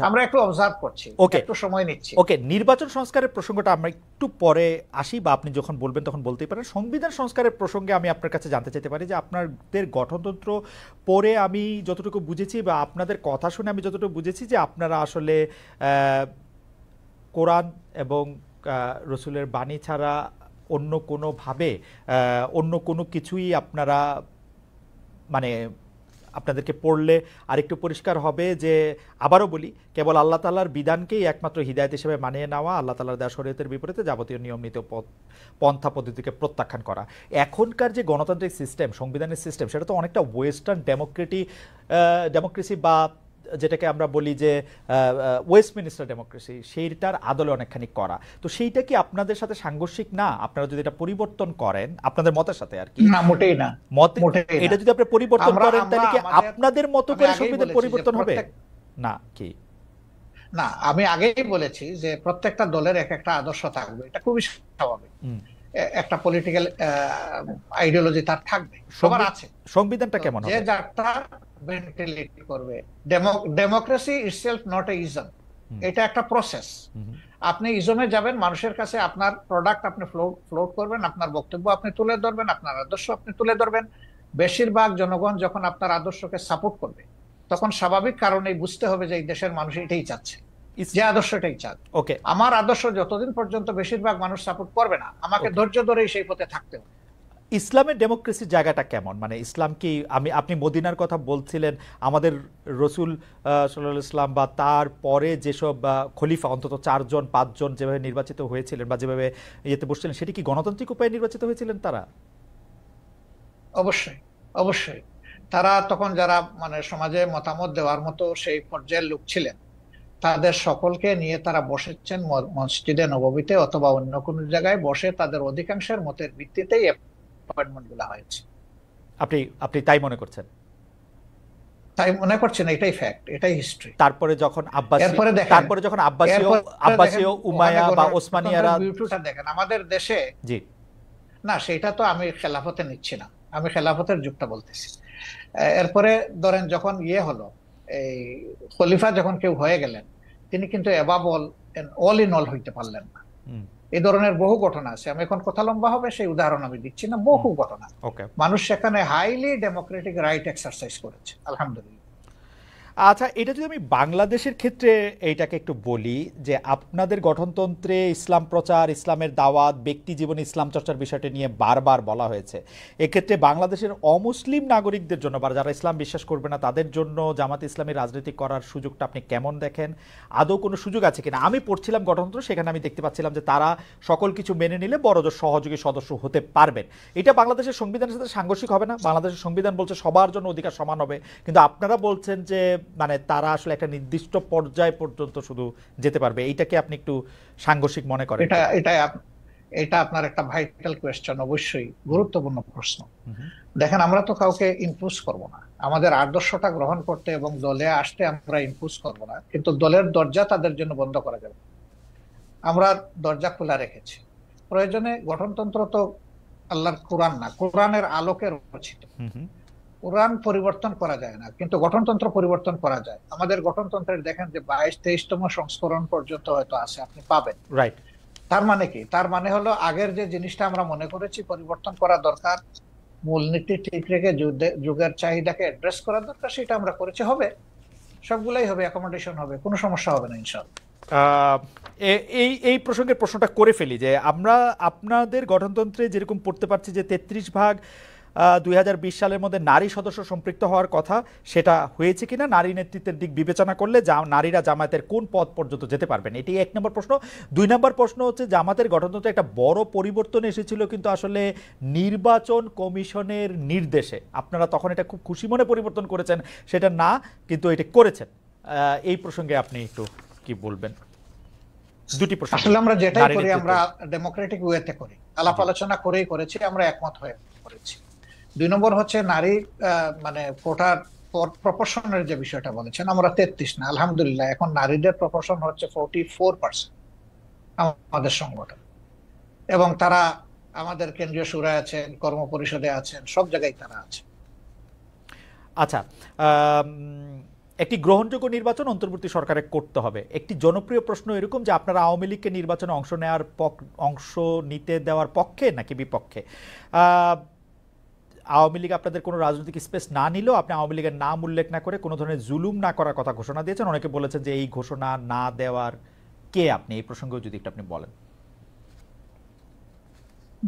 আমরা একটু অবজার্ভ করছি, একটু সময় নিচ্ছি। ওকে, নির্বাচন সংস্কারের প্রসঙ্গটা আমরা একটু পরে আসি, বা আপনি যখন বলবেন তখন বলতেই পারেন। সংবিধান সংস্কারের প্রসঙ্গে আমি আপনার কাছে জানতে চাইতে পারি যে আপনাদের গঠনতন্ত্র পড়ে আমি যতটুকু বুঝেছি বা আপনাদের কথা শুনে আমি যতটুকু বুঝেছি যে আপনারা আসলে কোরআন এবং রসুলের বাণী ছাড়া অন্য কোনোভাবে অন্য কোনো কিছুই আপনারা মানে আপনাদেরকে পড়লে আরেকটু পরিষ্কার হবে যে, আবারও বলি, কেবল আল্লাহ তাআলার বিধানকেই একমাত্র হিদায়াত হিসেবে মানিয়ে নেওয়া, আল্লাহ তাআলার দেওয়া শরীয়তের বিপরীতে যাবতীয় নিয়ম নীতি পন্থা পদ্ধতিকে প্রত্যাখ্যান করা। এখনকার যে গণতান্ত্রিক সিস্টেম, সংবিধানের সিস্টেম, সেটা তো অনেকটা ওয়েস্টার্ন ডেমোক্রেসি বা যেটাকে আমরা বলি যে ওয়েস্টমিনিস্টার ডেমোক্রেসি, সেইটার আদলে অনেকখানি করা। তো সেইটা কি আপনাদের সাথে সাংঘর্ষিক না? আপনারা যদি এটা পরিবর্তন করেন আপনাদের মতের সাথে আর কি? না, মোটেই না। এটা যদি আপনি পরিবর্তন করেন তাহলে কি আপনাদের মতো করে সংবিধান পরিবর্তন হবে না কি? না, আমি আগেই বলেছি যে প্রত্যেকটা দলের এক একটা আদর্শ থাকবে, এটা খুবই স্বাভাবিক। একটা পলিটিক্যাল আইডিওলজি তার থাকবে, সবার আছে। সংবিধানটা কেমন হবে? যে যারটা ভেন্টিলেট করবে। Democracy itself not a ism, এটা একটা প্রসেস। আপনি ইজমে যাবেন, মানুষের কাছে আপনার প্রোডাক্ট আপনি ফ্লোট করবেন, আপনার বক্তব্য আপনি তুলে ধরবেন, আপনার আদর্শ আপনি তুলে ধরবেন। বেশিরভাগ জনগণ যখন আপনার আদর্শকে সাপোর্ট করবে, তখন স্বাভাবিক কারণেই বুঝতে হবে যে এই দেশের মানুষ এটাই চাচ্ছে, যে আদর্শটাই চান। ওকে, আমার আদর্শ যতদিন পর্যন্ত বেশিরভাগ মানুষ সাপোর্ট করবে না, আমাকে ধৈর্য ধরেই সেই পথে থাকতে হবে। ইসলামের ডেমোক্রেসির জায়গাটা কেমন? মানে ইসলাম কি, আপনি মদিনার কথা বলছিলেন, আমাদের রসুল সাল্লাল্লাহু আলাইহি ওয়াসাল্লাম বা তার পরে যেসব খলিফা অন্তত 4 জন 5 জন যেভাবে নির্বাচিত হয়েছিলেন বা যেভাবে ইয়েতে বসছিলেন, সেটি কি গণতান্ত্রিক উপায়ে নির্বাচিত হয়েছিলেন তারা? অবশ্যই, অবশ্যই। তারা তখন যারা মানে সমাজে মতামত দেওয়ার মতো সেই পর্যায়ের লোক ছিলেন, তাদের সকলকে নিয়ে তারা বসেছেন মসজিদে নববীতে অথবা অন্য কোনো জায়গায় বসে তাদের অধিকাংশের মতের ভিত্তিতেই অ্যাপয়েন্টমেন্ট গুলা হয়েছে। আপনি আপনি তাই মনে করছেন? তাই মনে করছেন, এটাই ফ্যাক্ট, এটাই হিস্ট্রি। তারপরে যখন এরপরে দেখেন, তারপরে যখন এরপরে দেখেন আব্বাসীয় ওখানে উমাইয়া বা ওসমানিয়ারা। বিউটিটা দেখেন আমাদের দেশে। জি। না, সেটা তো আমি খেলাফতে নিচ্ছি না, আমি খেলাফতের যুগটা বলতেছি। এরপরে ধরেন যখন ইয়ে হলো, এই খলিফা যখন কেউ হয়ে গেলেন, তিনি কিন্তু এবাব অল ইন অল হইতে পারলেন না। এই ধরনের বহু ঘটনা আছে, আমি এখন কথা লম্বা হবে, সেই উদাহরণ আমি দিচ্ছি না, বহু ঘটনা। মানুষ সেখানে হাইলি ডেমোক্রেটিক রাইট এক্সারসাইজ করেছে, আলহামদুলিল্লাহ। আচ্ছা, এটা যদি আমি বাংলাদেশের ক্ষেত্রে এইটাকে একটু বলি, যে আপনাদের গঠনতন্ত্রে ইসলাম প্রচার, ইসলামের দাওয়াত, ব্যক্তি জীবনে ইসলাম চর্চার বিষয়টা নিয়ে বারবার বলা হয়েছে। এক্ষেত্রে বাংলাদেশের অমুসলিম নাগরিকদের জন্য বা যারা ইসলাম বিশ্বাস করবে না তাদের জন্য জামাত ইসলামী রাজনীতি করার সুযোগটা আপনি কেমন দেখেন? আদৌ কোনো সুযোগ আছে কিনা? আমি পড়ছিলাম গঠনতন্ত্র, সেখানে আমি দেখতে পাচ্ছিলাম যে তারা সকল কিছু মেনে নিলে বড়জোর সহযোগী সদস্য হতে পারবেন। এটা বাংলাদেশের সংবিধানের সাথে সাংঘর্ষিক হবে না? বাংলাদেশের সংবিধান বলছে সবার জন্য অধিকার সমান হবে, কিন্তু আপনারা বলছেন যে মানে তারা আসলে একটা নির্দিষ্ট পর্যায় পর্যন্ত শুধু যেতে পারবে। এইটাকে আপনি একটু সাংঘর্ষিক মনে করেন? এটা আপনার একটা ভাইটাল কোয়েশ্চেন, অবশ্যই গুরুত্বপূর্ণ প্রশ্ন। দেখেন, আমরা তো কাউকে ইম্পোজ করব না, আমাদের আদর্শটা গ্রহণ করতে এবং দলে আসতে আমরা ইম্পোজ করব না, কিন্তু দলের দরজা তাদের জন্য বন্ধ করা যাবে, আমরা দরজা খোলা রেখেছি। প্রয়োজনে গঠনতন্ত্র তো আল্লাহর কোরআন না, কোরআনের আলোকে রচিত। কোরআন পরিবর্তন করা যায় না, কিন্তু গঠনতন্ত্র পরিবর্তন করা যায়। আমাদের গঠনতন্ত্রের দেখেন যে 22-23তম সংস্করণ পর্যন্ত হয়তো আছে, আপনি পাবেন। রাইট। তার মানে কি? তার মানে হলো আগের যে জিনিসটা আমরা মনে করেছি পরিবর্তন করা দরকার, মূলনীতি ঠিক রেখে যুগের চাহিদাকে অ্যাড্রেস করা দরকার, সেটা আমরা করেছি। হবে, সবগুলাই হবে, অ্যাকোমোডেশন হবে, কোনো সমস্যা হবে না ইনশাআল্লাহ। এই প্রসঙ্গের প্রশ্নটা করে ফেলি যে আমরা আপনাদের গঠনতন্ত্রে যেরকম পড়তে পারছি যে 33 ভাগ 2020 সালের মধ্যে নারী সদস্য সম্পৃক্ত হওয়ার কথা, সেটা হয়েছে কিনা? নারী নেতৃত্বের দিক বিবেচনা করলে নারীরা জামায়াতের কোন পদ পর্যন্ত যেতে পারবেন? এটি 1 নম্বর প্রশ্ন। 2 নম্বর প্রশ্ন হচ্ছে, জামাতের গঠনতন্ত্রে একটা বড় পরিবর্তন এসেছিল কিন্তু আসলে নির্বাচন কমিশনের নির্দেশে। আপনারা তখন এটা খুব খুশি মনে পরিবর্তন করেছেন, সেটা না, কিন্তু এটা করেছেন। এই প্রসঙ্গে আপনি একটু কি বলবেন? দুটি প্রশ্ন। আসলে আমরা যেটাই করি আমরা ডেমোক্রেটিক ওয়েতে করি, আলাপ আলোচনা করেই করেছি, আমরা একমত হয়ে করেছি। 2 নম্বর হচ্ছে নারী মানে কোটার প্রপোর্শনের যে বিষয়টা বলেছেন, আমরা 33 না, আলহামদুলিল্লাহ এখন নারীদের প্রপোর্শন হচ্ছে 44% আমাদের সংগঠন, এবং তারা আমাদের কেন্দ্রীয় শুরায় আছেন, কর্ম পরিষদে আছেন, সব জায়গায় তারা আছে। আচ্ছা, একটি গ্রহণযোগ্য নির্বাচন অন্তর্বর্তী সরকারে করতে হবে। একটি জনপ্রিয় প্রশ্ন এরকম যে আপনারা আওয়ামী লীগকে নির্বাচনে অংশ নিতে দেওয়ার পক্ষে নাকি বিপক্ষে? আওয়ামী লীগ আপনাদের কোনো রাজনৈতিক স্পেস না নিলেও আপনি আওয়ামী লীগের নাম উল্লেখ না করে কোনো ধরনের জুলুম না করার কথা ঘোষণা দিয়েছেন। অনেকে বলেছেন যে এই ঘোষণা না দেওয়ার কে আপনি? এই প্রসঙ্গেও যদি একটু আপনি বলেন।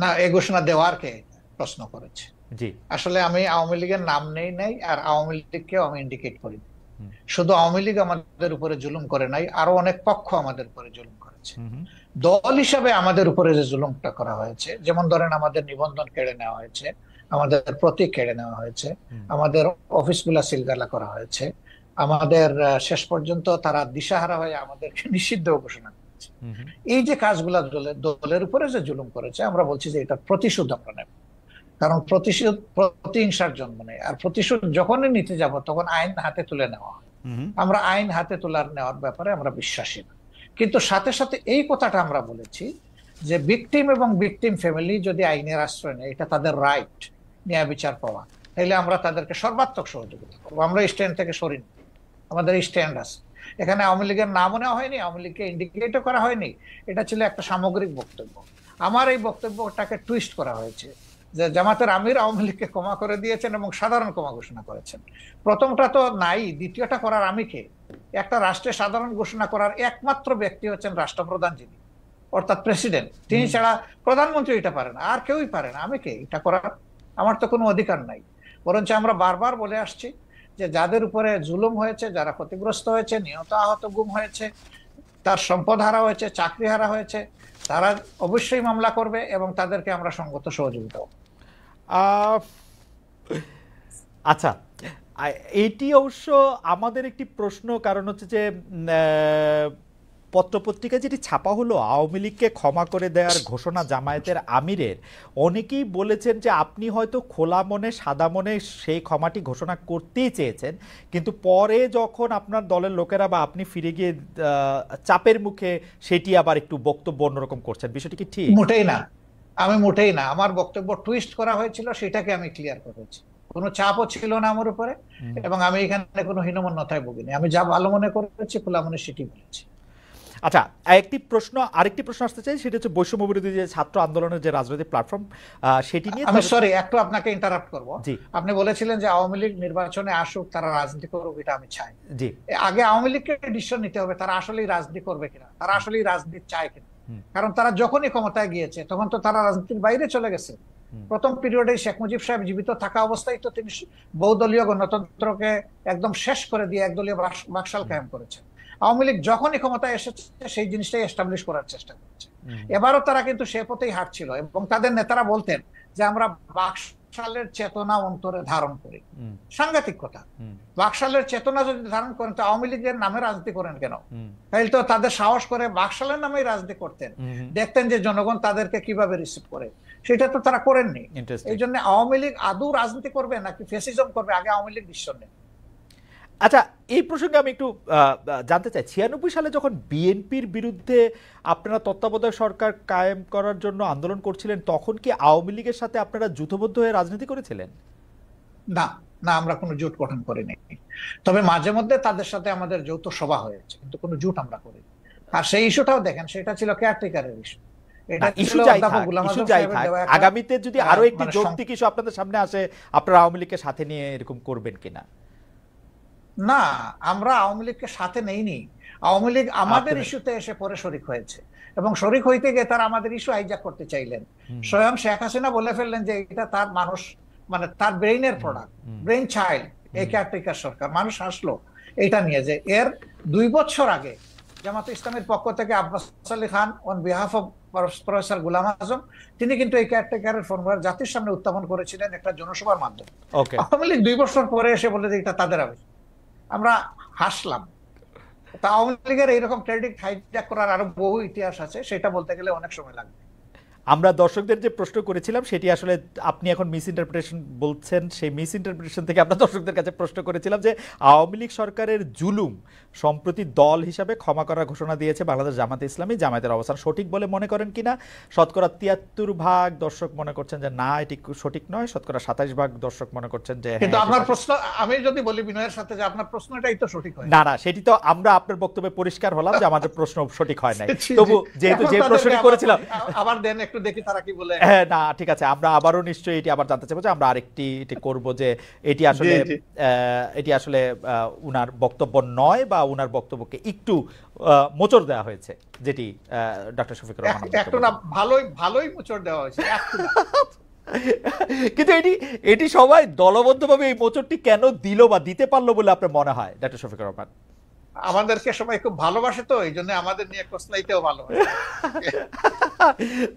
না, এই ঘোষণা দেওয়ার কে প্রশ্ন করেছে? জি, আসলে আমি আওয়ামী লীগের নাম নেই আর আওয়ামী লীগকেও আমি ইন্ডিকেট করি। শুধু আওয়ামী লীগ আমাদের উপরে জুলুম করে নাই, আরো অনেক পক্ষ আমাদের উপরে জুলুম করেছে। দল হিসাবে আমাদের উপরে যে জুলুমটা করা হয়েছে, যেমন ধরেন আমাদের নিবন্ধন কেড়ে নেওয়া হয়েছে, আমাদের প্রতীক কেড়ে নেওয়া হয়েছে, আমাদের অফিসগুলা সিলগালা করা হয়েছে, আমাদের শেষ পর্যন্ত তারা দিশাহারা হয়ে আমাদেরকে নিষিদ্ধ ঘোষণা করেছে। এই যে কাজগুলা দলের উপরে যে জুলুম করেছে, আমরা বলছি যে এটা প্রতিশোধ আমরা নেব, কারণ প্রতিহিংসার জন্ম নেই। আর প্রতিশোধ যখনই নিতে যাব তখন আইন হাতে তুলে নেওয়া হয়। আমরা আইন হাতে নেওয়ার ব্যাপারে আমরা বিশ্বাসী না। কিন্তু সাথে সাথে এই কথাটা আমরা বলেছি যে ভিকটিম এবং ভিকটিম ফ্যামিলি যদি আইনের আশ্রয় নেয়, এটা তাদের রাইট ন্যায় বিচার পাওয়া, তাহলে আমরা তাদেরকে সর্বাত্মক সহযোগিতা করবো। আমরা স্ট্যান্ড থেকে সরিনি, আমাদের স্ট্যান্ড আছে। এখানে আওয়ামী লীগের নামও নেওয়া হয়নি, আওয়ামী লীগকে ইন্ডিকেটও করা হয়নি, এটা ছিল একটা সামগ্রিক বক্তব্য। আমার এই বক্তব্যটাকে টুইস্ট করা হয়েছে যে জামাতের আমির আওয়ামী লীগকে ক্ষমা করে দিয়েছেন এবং সাধারণ ক্ষমা ঘোষণা করেছেন। প্রথমটা তো নাই, দ্বিতীয়টা করার আমি কে? একটা রাষ্ট্রে সাধারণ ঘোষণা করার একমাত্র ব্যক্তি হচ্ছেন রাষ্ট্রপ্রধান, যিনি অর্থাৎ প্রেসিডেন্ট, তিনি ছাড়া প্রধানমন্ত্রী এটা পারে না, আর কেউই পারে না। আমি কে এটা করার? আমার তো কোনো অধিকার নাই। বরঞ্চ আমরা বারবার বলে আসছি যে যাদের উপরে জুলুম হয়েছে, যারা ক্ষতিগ্রস্ত হয়েছে, নিহত আহত গুম হয়েছে, তার সম্পদ হারা হয়েছে, চাকরি হারা হয়েছে, তারা অবশ্যই মামলা করবে এবং তাদেরকে আমরা সঙ্গত সহযোগিতা করব। আহ, আচ্ছা, এইটি অবশ্য আমাদের একটি প্রশ্ন, কারণ হচ্ছে যে পত্রপত্রিকায় যেটি ছাপা হলো আওয়ামী লীগকে ক্ষমা করে দেওয়ার ঘোষণা জামায়াতের আমিরের, অনেকেই বলেছেন যে আপনি হয়তো খোলা মনে সাদা মনে সেই ক্ষমাটি ঘোষণা করতেই চেয়েছেন, কিন্তু পরে যখন আপনার দলের লোকেরা বা আপনি ফিরে গিয়ে চাপের মুখে সেটি আবার একটু বক্তব্য অন্যরকম করছেন, বিষয়টি কি ঠিক? মোটেই না, আমি মোটেই না। আমার বক্তব্য টুইস্ট করা হয়েছিল, সেটাকে আমি ক্লিয়ার করেছি। কোনো চাপও ছিল না আমার উপরে, এবং আমি এখানে কোনো হীনমন্যতায় ভুগিনি। আমি যা ভালো মনে করেছি, খোলা মনে সেটি বলেছি। আচ্ছা, আরেকটি প্রশ্ন আসতে চাই, সেটা হচ্ছে বৈষম্য বিরোধী যে ছাত্র আন্দোলনের যে রাজনৈতিক প্ল্যাটফর্ম, সেটি নিয়ে। আমি সরি, একটু আপনাকে ইন্টারাপ্ট করব। জি, আপনি বলেছিলেন যে আওয়ামী লীগ নির্বাচনে আসুক, তারা রাজনীতি করুক, এটা আমি চাই। জি, আগে আওয়ামী লীগকে ডিসিশন নিতে হবে তারা আসলেই রাজনীতি করবে কিনা, তারা আসলেই রাজনীতি চায় কিনা। কারণ তারা যখনই ক্ষমতায় গিয়েছে তখন তো তারা রাজনীতির বাইরে চলে গেছে। প্রথম পিরিয়ডে শেখ মুজিব সাহেব জীবিত থাকা অবস্থায় তো তিনি বহুদলীয় গণতন্ত্রকে একদম শেষ করে দিয়ে একদলীয় বাকশাল কায়েম করেছেন। আওয়ামী লীগ যখনই ক্ষমতায় এসেছে সেই জিনিসটাই এস্টাবলিশ করার চেষ্টা করছে। এবারও তারা কিন্তু সে পথেই হাঁটছিল, এবং তাদের নেতারা বলতেন যে আমরা বাকশালের চেতনা অন্তরে ধারণ করি। সাংঘাতিক কথা। বাকশালের চেতনা যদি ধারণ করেন তো আওয়ামী লীগের নামে রাজনীতি করেন কেন? তাইলে তো তাদের সাহস করে বাকশালের নামেই রাজনীতি করতেন, দেখতেন যে জনগণ তাদেরকে কিভাবে রিসিভ করে। সেটা তো তারা করেননি। এই জন্য আওয়ামী লীগ আদৌ রাজনীতি করবে নাকি ফ্যাসিজম করবে, আগে আওয়ামী লীগ ডিসিশন নেন। আচ্ছা, এই প্রসঙ্গে আমি একটু জানতে চাই, 96 সালে যখন বিএনপির বিরুদ্ধে আপনারা তত্ত্বাবধায়ক সরকার কায়েম করার জন্য আন্দোলন করছিলেন, তখন কি আওয়ামী লীগের সাথে আপনারা জোটবদ্ধ হয়ে রাজনীতি করেছিলেন? না না, আমরা কোনো জোট গঠন করিনি। তবে মাঝে মধ্যে তাদের সাথে আমাদের যৌথ সভা হয়েছে, কিন্তু কোনো জোট আমরা করিনি। আর সেই ইস্যুটাও দেখেন, সেটা ছিল কেয়ারটেকারের ইস্যু। এটা ইস্যু যাই থাক, আগামীতে যদি আরো একটি যৌক্তিক ইস্যু আপনাদের সামনে আসে, আপনারা আওয়ামী লীগকে সাথে নিয়ে এরকম করবেন কিনা? না, আমরা আওয়ামী লীগকে সাথে নেইনি। আওয়ামী লীগ আমাদের ইস্যুতে এসে পরে শরিক হয়েছে, এবং শরিক হইতে গিয়ে তারা আমাদের ইস্যু হাইজ্যাক করতে চাইলেন। স্বয়ং শেখ হাসিনা বলে ফেললেন যে এটা তার মানুষ, মানে তার ব্রেইনের প্রোডাক্ট, ব্রেইন চাইল্ড এই কেয়ারটেকার সরকার। মানুষ হাসলো এটা নিয়ে, যে এর 2 বছর আগে জামাত ইসলামের পক্ষ থেকে Abbas Ali Khan on behalf of professor Golam Azam, তিনি কিন্তু এই কেয়ারটেকারের ফর্মুলা জাতির সামনে উত্থাপন করেছিলেন একটা জনসভার মাধ্যমে। আওয়ামী লীগ 2 বছর পরে এসে বলে যে এটা তাদের আবেগ। আমরা হাসলাম। তা আওয়ামী লীগের এইরকম ক্রেডিট হাইজ্যাক করার আরো বহু ইতিহাস আছে, সেটা বলতে গেলে অনেক সময় লাগবে। আমরা দর্শকদের যে প্রশ্ন করেছিলাম সেটি আসলে আপনি এখন মিস ইন্টারপ্রিটেশন বলছেন, সেই মিস ইন্টারপ্রিটেশন থেকে আমরা দর্শকদের কাছে প্রশ্ন করেছিলাম যে আওয়ামী লীগ সরকারের জুলুম সম্প্রতি দল হিসাবে ক্ষমা করার ঘোষণা দিয়েছে বাংলাদেশ জামাতে ইসলামী, জামায়াতের অবস্থান সঠিক বলে মনে করেন কিনা? শতকরা 73% দর্শক মনে করছেন যে না, এটি সঠিক নয়। শতকরা 27% দর্শক মনে করছেন যে কিন্তু আপনার প্রশ্ন, আমি যদি বলি বিনয়ের সাথে, যে আপনার প্রশ্নটাই তো সঠিক হয় না। সেটি তো আমরা আপনার বক্তব্যে পরিষ্কার হলাম যে আমাদের প্রশ্ন সঠিক হয় নাই। তবু যেহেতু যে প্রশ্নটি করেছিলাম, আবার দেন একটু দেখি তারা কি বলে। হ্যাঁ, না ঠিক আছে, আমরা আবারও নিশ্চয়ই এটি আবার জানতে চাইবো যে আমরা আরেকটি করব যে এটি আসলে উনার বক্তব্য নয়, বা উনার বক্তব্যকে একটু মোচড় দেওয়া হয়েছে, যেটি ডক্টর শফিকুর রহমান। একটু না, ভালোই মোচড় দেওয়া হয়েছে, একটু না। কিন্তু এটি সবাই দলবদ্ধভাবে এই মোচড়টি কেন দিল বা দিতে পারলো বলে আপনার মনে হয় ডক্টর শফিকুর রহমান? আমাদেরকে সবাই খুব ভালোবাসে, তো এই জন্য আমাদের নিয়ে কসলাইতেও ভালো হয়।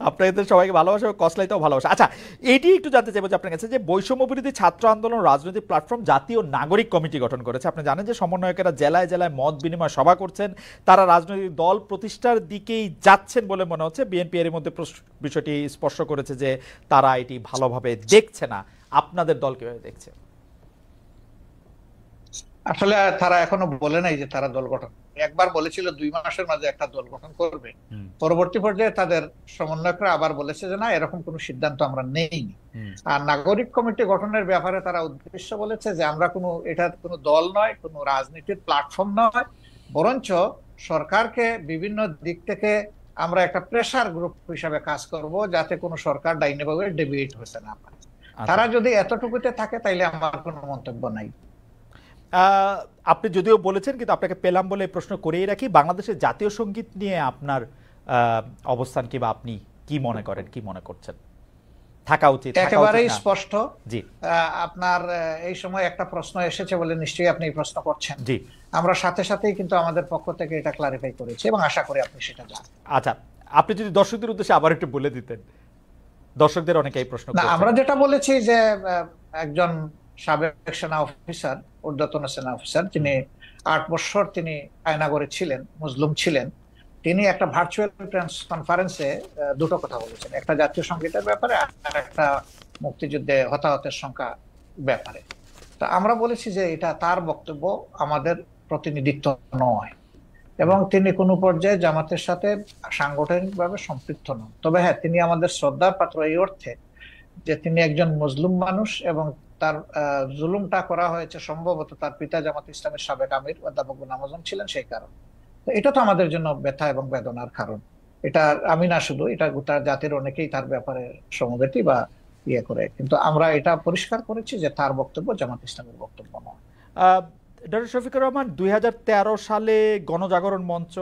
আপনাদের সবাইকে ভালোবাসা, কসলাইতেও ভালোবাসা। আচ্ছা, এটি একটু জানতে চাইবো যে আপনার কাছে, যে বৈষম্য বিরোধী ছাত্র আন্দোলন রাজনৈতিক প্ল্যাটফর্ম জাতীয় নাগরিক কমিটি গঠন করেছে। আপনি জানেন যে সমন্বয়কেরা জেলায় জেলায় মত বিনিময় সভা করছেন, তারা রাজনৈতিক দল প্রতিষ্ঠার দিকেই যাচ্ছেন বলে মনে হচ্ছে। বিএনপি এর মধ্যে বিষয়টি স্পষ্ট করেছে যে তারা এটি ভালোভাবে দেখছে না। আপনাদের দল কিভাবে দেখছে? আসলে তারা এখনো বলে নাই যে তারা দল গঠন, একবার বলেছিল 2 মাসের মাঝে একটা দল গঠন করবে। পরবর্তী পর্যায়ে তাদের সমন্বয়করা আবার বলেছে যে না, এরকম কোনো সিদ্ধান্ত আমরা নেইনি। আর নাগরিক কমিটি গঠনের ব্যাপারে তারা উদ্দেশ্য বলেছে যে আমরা এটা কোনো দল নয়, কোনো রাজনীতির প্ল্যাটফর্ম নয়, বরঞ্চ সরকারকে বিভিন্ন দিক থেকে আমরা একটা প্রেসার গ্রুপ হিসাবে কাজ করব, যাতে কোনো সরকার ডাইনেভাবে ডেভিয়েট হতে না পারে। তারা যদি এতটুকুতে থাকে তাইলে আমার কোনো মন্তব্য নাই। আপনি যদিও বলেছেন, কিন্তু আপনাকে পেলাম বলে প্রশ্ন করেই রাখি, বাংলাদেশের জাতীয় সঙ্গীত নিয়ে আপনার অবস্থান, কিংবা আপনি কি মনে করেন, কি মনে করছেন থাকা উচিত? একেবারেই স্পষ্ট। জি আপনার এই সময় একটা প্রশ্ন এসেছে বলে নিশ্চয়ই আপনি এই প্রশ্ন করছেন। জি। আমরা সাথে সাথেই কিন্তু আমাদের পক্ষ থেকে এটা ক্লারিফাই করেছি এবং আশা করি আপনি সেটা জানেন। আচ্ছা, আপনি যদি দর্শকদের উদ্দেশ্যে আবার একটু বলে দিতেন, দর্শকদের অনেকে এই প্রশ্ন না, করছেন। আমরা যেটা বলেছি যে একজন সাবেক সেনা অফিসার, ঊর্ধ্বতন সেনা অফিসার, যিনি 8 বছর তিনি আয়নাগরে ছিলেন, মজলুম ছিলেন, তিনি একটা ভার্চুয়াল কনফারেন্সে দুটো কথা বলেছেন, একটা জাতীয় সংগীতের ব্যাপারে আর একটা মুক্তিযুদ্ধে হতাহতের সংখ্যা ব্যাপারে। তা আমরা বলেছি যে এটা তার বক্তব্য, আমাদের প্রতিনিধিত্ব নয়, এবং তিনি কোনো পর্যায়ে জামাতের সাথে সাংগঠনিকভাবে সম্পৃক্ত নন। তবে হ্যাঁ, তিনি আমাদের শ্রদ্ধার পাত্র এই অর্থে যে তিনি একজন মুসলিম মানুষ এবং তার জুলুমটা করা হয়েছে সম্ভবত তার পিতা জামাত ইসলামের সাবেক আমির অধ্যাপক গোলাম আজম ছিলেন সেই কারণে। তো এটা তো আমাদের জন্য ব্যথা এবং বেদনার কারণ। এটা আমি না শুধু, এটা গোটা জাতির অনেকেই তার ব্যাপারে সমবেতি বা ইয়ে করে, কিন্তু আমরা এটা পরিষ্কার করেছি যে তার বক্তব্য জামাত ইসলামের বক্তব্য নয়। ডক্টর শফিকুর রহমান, 2013 সালে গণজাগরণ মঞ্চ,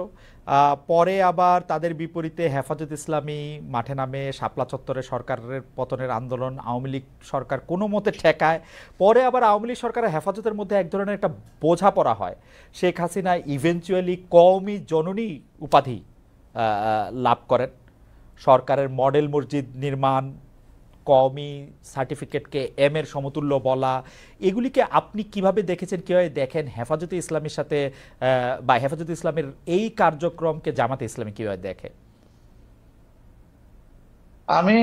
পরে আবার তাদের বিপরীতে হেফাজত ইসলামী মাঠে নামে, শাপলা চত্বরে সরকারের পতনের আন্দোলন আওয়ামী লীগ সরকার কোনো মতে ঠেকায়। পরে আবার আওয়ামী লীগ সরকারের হেফাজতের মধ্যে এক ধরনের একটা বোঝাপড়া হয়, শেখ হাসিনা ইভেনচুয়ালি কওমি জননী উপাধি লাভ করেন। সরকারের মডেল মসজিদ নির্মাণ, কওমি সার্টিফিকেটকে এম এর সমতুল্য বলা, এগুলিকে আপনি কিভাবে দেখেছেন, কিভাবে দেখেন হেফাজতে ইসলামের সাথে, বা হেফাজতে ইসলামের এই কার্যক্রমকে জামাতে ইসলামী কিভাবে দেখে? আমি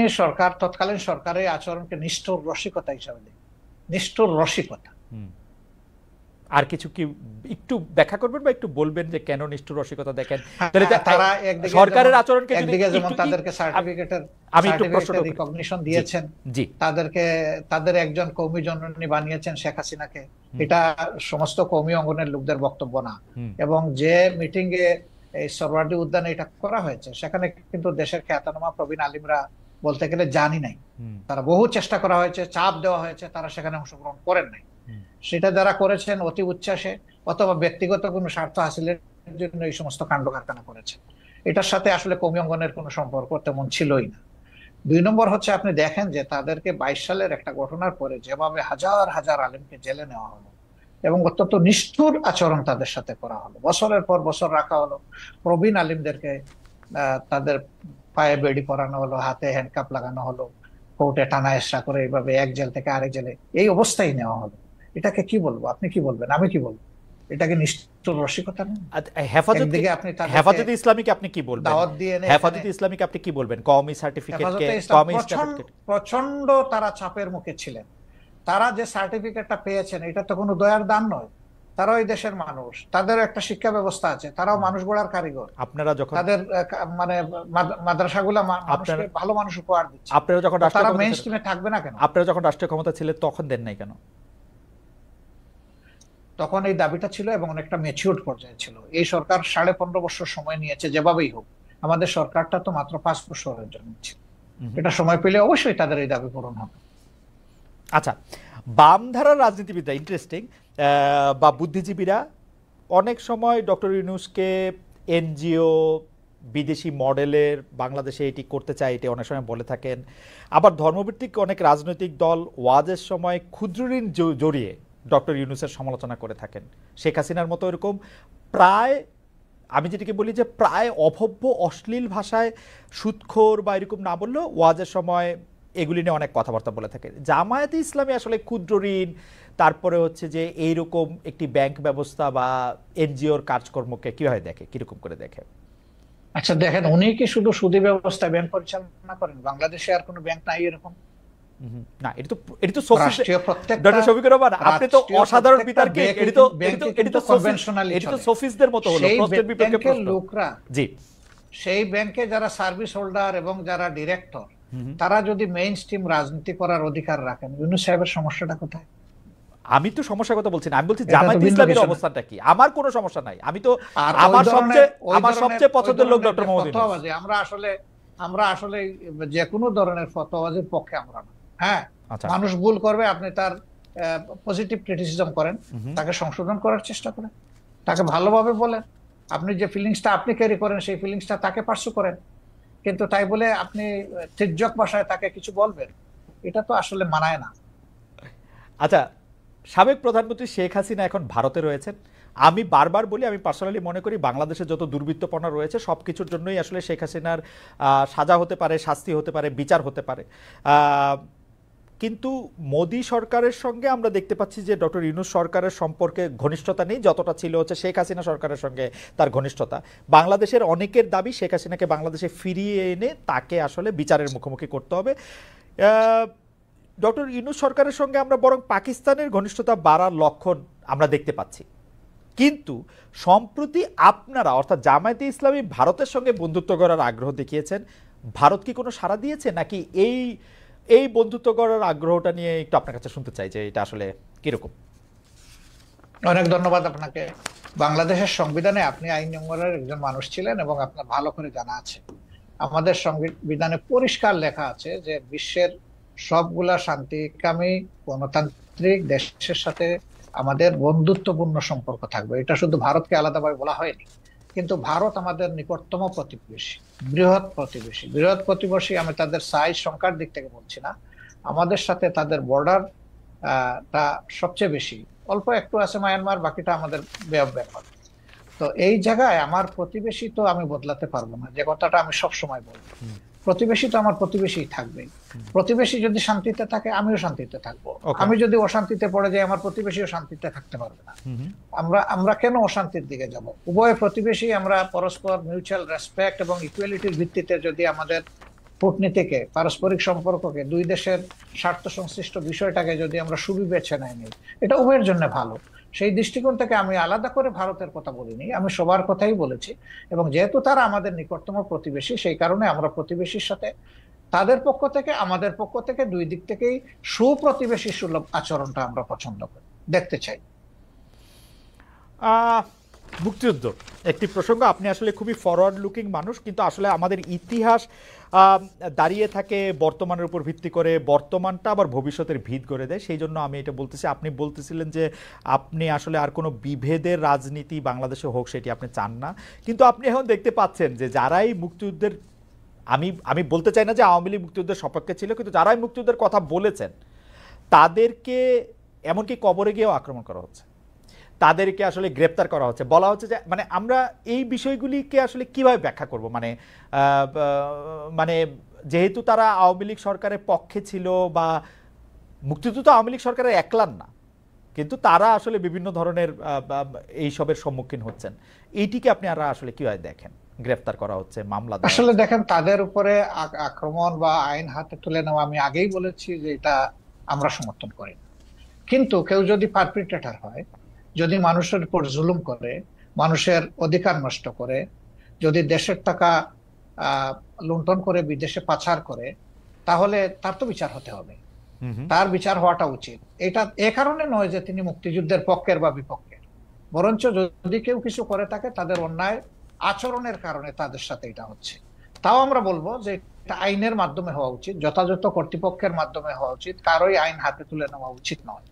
তৎকালীন সরকারের আচরণকে নিষ্ঠুর রসিকতা হিসাবে দেখি, নিষ্ঠুর রসিকতা। আর কিছু কি একটু ব্যাখ্যা করবেন বা একটু বলবেন যে কেন নিষ্ঠুর রসিকতা দেখেন? তারা সরকারের আচরণকে একদিকে যেমন তাদেরকে সার্টিফিকেটের রিকগনিশন দিয়েছেন, তাদের একজন কওমি জননী বানিয়েছেন শেখ হাসিনাকে, এটা সমস্ত কওমি অঙ্গনের লোকদের বক্তব্য না। এবং যে মিটিং এ এই সরওয়ার্দী উদ্যানে এটা করা হয়েছে, সেখানে কিন্তু দেশের খ্যাতনামা প্রবীণ আলিমরা বলতে গেলে জানি নাই, তারা বহু চেষ্টা করা হয়েছে, চাপ দেওয়া হয়েছে, তারা সেখানে অংশগ্রহণ করেন নাই। সেটা যারা করেছেন অতি উচ্ছ্বাসে অথবা ব্যক্তিগত কোনো স্বার্থ হাসিলের জন্য এই সমস্ত কাণ্ড কারখানা করেছেন। এটার সাথে আসলে কওমি অঙ্গনের কোনো সম্পর্ক তেমন ছিলই না। 2 নম্বর হচ্ছে, আপনি দেখেন যে তাদেরকে 22 সালের একটা ঘটনার পরে যেভাবে হাজার হাজার আলেমকে জেলে নেওয়া হলো এবং অত্যন্ত নিষ্ঠুর আচরণ তাদের সাথে করা হলো, বছরের পর বছর রাখা হলো, প্রবীণ আলিমদেরকে তাদের পায়ে বেড়ি পরানো হলো, হাতে হ্যান্ডকাপ লাগানো হলো, কোর্টে টানা হেঁচড়া করে এইভাবে এক জেল থেকে আরেক জেলে এই অবস্থায় নেওয়া হলো। এটাকে কি বলবো, আপনি কি বলবেন, আমি কি বলবো? এটাকে নিষ্ঠুর রসিকতা না? হেফাজতে ইসলামীকে আপনি কি বলবেন? দাওয়াত দিয়ে হেফাজতে ইসলামীকে আপনি কি বলবেন? কওমি সার্টিফিকেটকে প্রচন্ড তারা চাপের মুখে ছিলেন। তারা যে সার্টিফিকেটটা পেয়েছেন এটা তো কোনো দয়ার দান নয়, তারা ওই দেশের মানুষ, তাদের একটা শিক্ষা ব্যবস্থা আছে, তারাও মানুষ গড়ার কারিগর। আপনারা যখন তাদের মানে মাদ্রাসাগুলো মানুষকে ভালো মানুষ উপহার দিচ্ছে, আপনারা যখন তারা মেইন স্ট্রিমে থাকবে না কেন? আপনারা যখন রাষ্ট্রীয় ক্ষমতা ছিলেন তখন দেন নাই কেন? তখন এই দাবিটা ছিল এবং অনেকটা ম্যাচিউরড পর্যায়ে ছিল। এই সরকার 15.5 বছর সময় নিয়েছে, যেভাবেই হোক। আমাদের সরকারটা তো মাত্র 5 বছরের জন্য ছিল, এটা সময় পেলে অবশ্যই তাদের এই দাবি পূরণ হবে। আচ্ছা, বামধারার রাজনীতিবিদরা, ইন্টারেস্টিং, বা বুদ্ধিজীবীরা অনেক সময় ডক্টর ইউনূসকে এনজিও, বিদেশি মডেলের বাংলাদেশে এটি করতে চায়, এটি অনেক সময় বলে থাকেন। আবার ধর্মভিত্তিক অনেক রাজনৈতিক দল ওয়াজের সময় ক্ষুদ্র ঋণ জড়িয়ে ডক্টর ইউনূসের সমালোচনা করে থাকেন। শেখ হাসিনার মতো এরকম প্রায়, আমি যেটাকে বলি যে প্রায় অভব্য অশ্লীল ভাষায় সুদখোর বা এরকম না বললেও ওয়াজের সময় এগুলি নিয়ে অনেক কথাবার্তা বলে থাকে। জামায়াতে ইসলামী আসলে ক্ষুদ্র ঋণ, তারপরে হচ্ছে যে এইরকম একটি ব্যাংক ব্যবস্থা বা এনজিওর কাজকর্মকে কিভাবে দেখে, কিরকম করে দেখে? আচ্ছা দেখেন, উনি কি শুধু সুদী ব্যবস্থা ব্যাংক পরিচালনা করেন? বাংলাদেশে আর কোনো ব্যাংক নাই এরকম? না, এটা তো ডক্টর শফিকুর রহমান, আপনি তো অসাধারণ বিতার্কিক। এটা তো সোফিস্টদের মতো হলো, প্রশ্নের বিপক্ষে প্রশ্ন। লোকরা, জি, সেই ব্যাংকে যারা সার্ভিস হোল্ডার এবং যারা ডিরেক্টর, তারা যদি মেইন স্ট্রিম রাজনীতি করার অধিকার রাখেন, ইউনূস সাহেবের সমস্যাটা কোথায়? আমি তো সমস্যার কথা বলছি না, আমি বলছি জামায়াতে ইসলামীর অবস্থানটা কি। আমার কোনো সমস্যা নাই, আমি তো আমার সবচেয়ে পছন্দের লোক ডক্টর মোহাম্মদ ইউনূস। আমরা আসলে যে কোনো ধরনের ফতোয়াবাজির পক্ষে আমরা না। হ্যাঁ, মানুষ ভুল করবে, আপনি তার পজিটিভ ক্রিটিসিজম করেন, তাকে সংশোধন করার চেষ্টা করেন, তাকে ভালোভাবে বলেন, আপনি যে ফিলিংসটা আপনি ক্যারি করেন সেই ফিলিংসটা তাকে পার্সু করেন, কিন্তু তাই বলে আপনি তির্যক ভাষায় তাকে কিছু বলবেন, এটা তো আসলে মানায় না। আচ্ছা, সাবেক প্রধানমন্ত্রী শেখ হাসিনা এখন ভারতে রয়েছেন। আমি বারবার বলি, আমি পার্সোনালি মনে করি বাংলাদেশে যত দুর্বৃত্তপনা রয়েছে সব কিছুর জন্যই আসলে শেখ হাসিনার সাজা হতে পারে, শাস্তি হতে পারে, বিচার হতে পারে। আহ, কিন্তু মোদী সরকারের সঙ্গে আমরা দেখতে পাচ্ছি যে ডক্টর ইউনূস সরকারের সম্পর্কে ঘনিষ্ঠতা নেই, যতটা ছিল হচ্ছে শেখ হাসিনা সরকারের সঙ্গে তার ঘনিষ্ঠতা। বাংলাদেশের অনেকের দাবি শেখ হাসিনাকে বাংলাদেশে ফিরিয়ে এনে তাকে আসলে বিচারের মুখোমুখি করতে হবে। ডক্টর ইউনূস সরকারের সঙ্গে আমরা বরং পাকিস্তানের ঘনিষ্ঠতা বাড়ার লক্ষণ আমরা দেখতে পাচ্ছি। কিন্তু সম্প্রতি আপনারা অর্থাৎ জামায়াতে ইসলামী ভারতের সঙ্গে বন্ধুত্ব করার আগ্রহ দেখিয়েছেন। ভারত কি কোনো সাড়া দিয়েছে, নাকি এই এই বন্ধুত্ব করার আগ্রহটা নিয়ে একটু আপনার কাছে শুনতে চাই যে এটা আসলে কিরকম? অনেক ধন্যবাদ আপনাকে। বাংলাদেশের সংবিধানে আপনি আইন নম্বরের একজন মানুষ ছিলেন এবং আপনার ভালো করে জানা আছে, আমাদের সংবিধানে পরিষ্কার লেখা আছে যে বিশ্বের সবগুলা শান্তিকামী গণতান্ত্রিক দেশের সাথে আমাদের বন্ধুত্বপূর্ণ সম্পর্ক থাকবে। এটা শুধু ভারতকে আলাদাভাবে বলা হয়নি, কিন্তু ভারত আমাদের নিকটতম প্রতিবেশী, বৃহৎ প্রতিবেশী। আমি তাদের সাইজ সংখ্যার দিক থেকে বলছি না, আমাদের সাথে তাদের বর্ডার তা সবচেয়ে বেশি। অল্প একটু আছে মায়ানমার, বাকিটা আমাদের বে অফ বেঙ্গল। তো এই জায়গায় আমার প্রতিবেশী তো আমি বদলাতে পারবো না, যে কথাটা আমি সব সময় বলবো। প্রতিবেশী তো আমার প্রতিবেশী থাকবেই। প্রতিবেশী যদি শান্তিতে থাকে আমিও শান্তিতে থাকবো, আমি যদি অশান্তিতে পড়ে যাই আমার প্রতিবেশীও শান্তিতে থাকতে পারবে না। আমরা আমরা কেন অশান্তির দিকে যাব? উভয় প্রতিবেশী আমরা পরস্পর মিউচুয়াল রেসপেক্ট এবং ইকুয়ালিটির ভিত্তিতে যদি আমাদের কূটনীতিকে, পারস্পরিক সম্পর্ককে, দুই দেশের স্বার্থ সংশ্লিষ্ট বিষয়টাকে যদি আমরা সুবিবেচনায় নিই, এটা উভয়ের জন্য ভালো। সেই দৃষ্টিকোণ থেকে আমি আলাদা করে ভারতের কথা বলিনি, আমি সবার কথাই বলেছি। এবং যেহেতু তারা আমাদের নিকটতম প্রতিবেশী, সেই কারণে আমরা প্রতিবেশীর সাথে তাদের পক্ষ থেকে আমাদের পক্ষ থেকে দুই দিক থেকেই সুপ্রতিবেশী সুলভ আচরণটা আমরা পছন্দ করি, দেখতে চাই। মুক্তিযুদ্ধ একটি প্রসঙ্গ। আপনি আসলে খুবই ফরওয়ার্ড লুকিং মানুষ, কিন্তু আসলে আমাদের ইতিহাস দাঁড়িয়ে থাকে বর্তমানের উপর ভিত্তি করে, বর্তমানটা আবার ভবিষ্যতের ভিত করে দেয়। সেই জন্য আমি এটা বলতেছি। আপনি বলতেছিলেন যে আপনি আসলে আর কোনো বিভেদের রাজনীতি বাংলাদেশে হোক সেটি আপনি চান না, কিন্তু আপনি এখন দেখতে পাচ্ছেন যে যারাই মুক্তিযুদ্ধের, আমি বলতে চাই না যে আওয়ামী লীগ মুক্তিযুদ্ধের সপক্ষে ছিল, কিন্তু যারাই মুক্তিযুদ্ধের কথা বলেছেন তাদেরকে এমনকি কবরে গিয়েও আক্রমণ করা হচ্ছে, তাদেরকে আসলে গ্রেপ্তার করা হচ্ছে। বলা হচ্ছে যে মানে আমরা এই বিষয়গুলিকে আসলে কিভাবে ব্যাখ্যা করব? মানে যেহেতু তারা আওয়ামী লীগ সরকারের পক্ষে ছিল, বা মুক্তিযুদ্ধ তো আওয়ামী লীগ সরকারের একলান না, কিন্তু তারা আসলে বিভিন্ন ধরনের এইসবের সম্মুখীন হচ্ছেন। এইটিকে আপনি আর আসলে কিভাবে দেখেন? গ্রেপ্তার করা হচ্ছে, মামলা আসলে দেখেন, তাদের উপরে আক্রমণ বা আইন হাতে তুলে নেওয়া, আমি আগেই বলেছি যে এটা আমরা সমর্থন করি না। কিন্তু কেউ যদি পারপিট্রেটর হয়, যদি মানুষের উপর জুলুম করে, মানুষের অধিকার নষ্ট করে, যদি দেশের টাকা লুণ্ঠন করে বিদেশে পাচার করে, তাহলে তার তো বিচার হতে হবে, তার বিচার হওয়াটা উচিত। এটা এ কারণে নয় যে তিনি মুক্তিযুদ্ধের পক্ষের বা বিপক্ষের, বরঞ্চ যদি কেউ কিছু করে থাকে তাদের অন্যায় আচরণের কারণে তাদের সাথে এটা হচ্ছে। তাও আমরা বলবো যে এটা আইনের মাধ্যমে হওয়া উচিত, যথাযথ কর্তৃপক্ষের মাধ্যমে হওয়া উচিত, কারোই আইন হাতে তুলে নেওয়া উচিত নয়।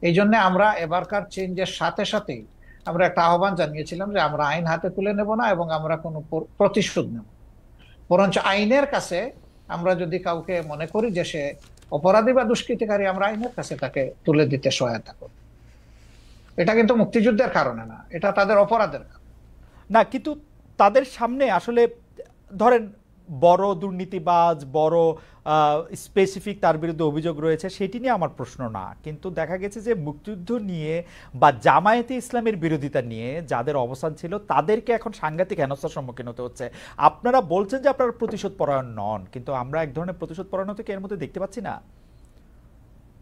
এই জন্য আমরা এবারকার চেঞ্জের সাথে সাথেই আমরা একটা আহ্বান জানিয়েছিলাম যে আমরা আইন হাতে তুলে নেব না এবং আমরা কোনো প্রতিশোধ নেব, বরঞ্চ আইনের কাছে আমরা যদি কাউকে মনে করি যে সে অপরাধী বা দুষ্কৃতিকারী, আমরা আইনের কাছে তাকে তুলে দিতে সহায়তা করব। এটা কিন্তু মুক্তিযুদ্ধের কারণে না, এটা তাদের অপরাধের কারণে না। কিন্তু তাদের সামনে আসলে ধরেন বড় দুর্নীতিবাজ, বড় স্পেসিফিক তার বিরুদ্ধে অভিযোগ রয়েছে, সেটি নিয়ে আমার প্রশ্ন না। কিন্তু দেখা গেছে যে মুক্তিযুদ্ধ নিয়ে বা জামায়াতে ইসলামের বিরোধিতা নিয়ে যাদের অবস্থান ছিল তাদেরকে এখন সাংঘাতিক হেনস্থার সম্মুখীন হতে হচ্ছে। আপনারা বলছেন যে আপনারা প্রতিশোধ পরায়ণ নন, কিন্তু আমরা এক ধরনের প্রতিশোধ পরায়ণতাকে এর মধ্যে দেখতে পাচ্ছি না।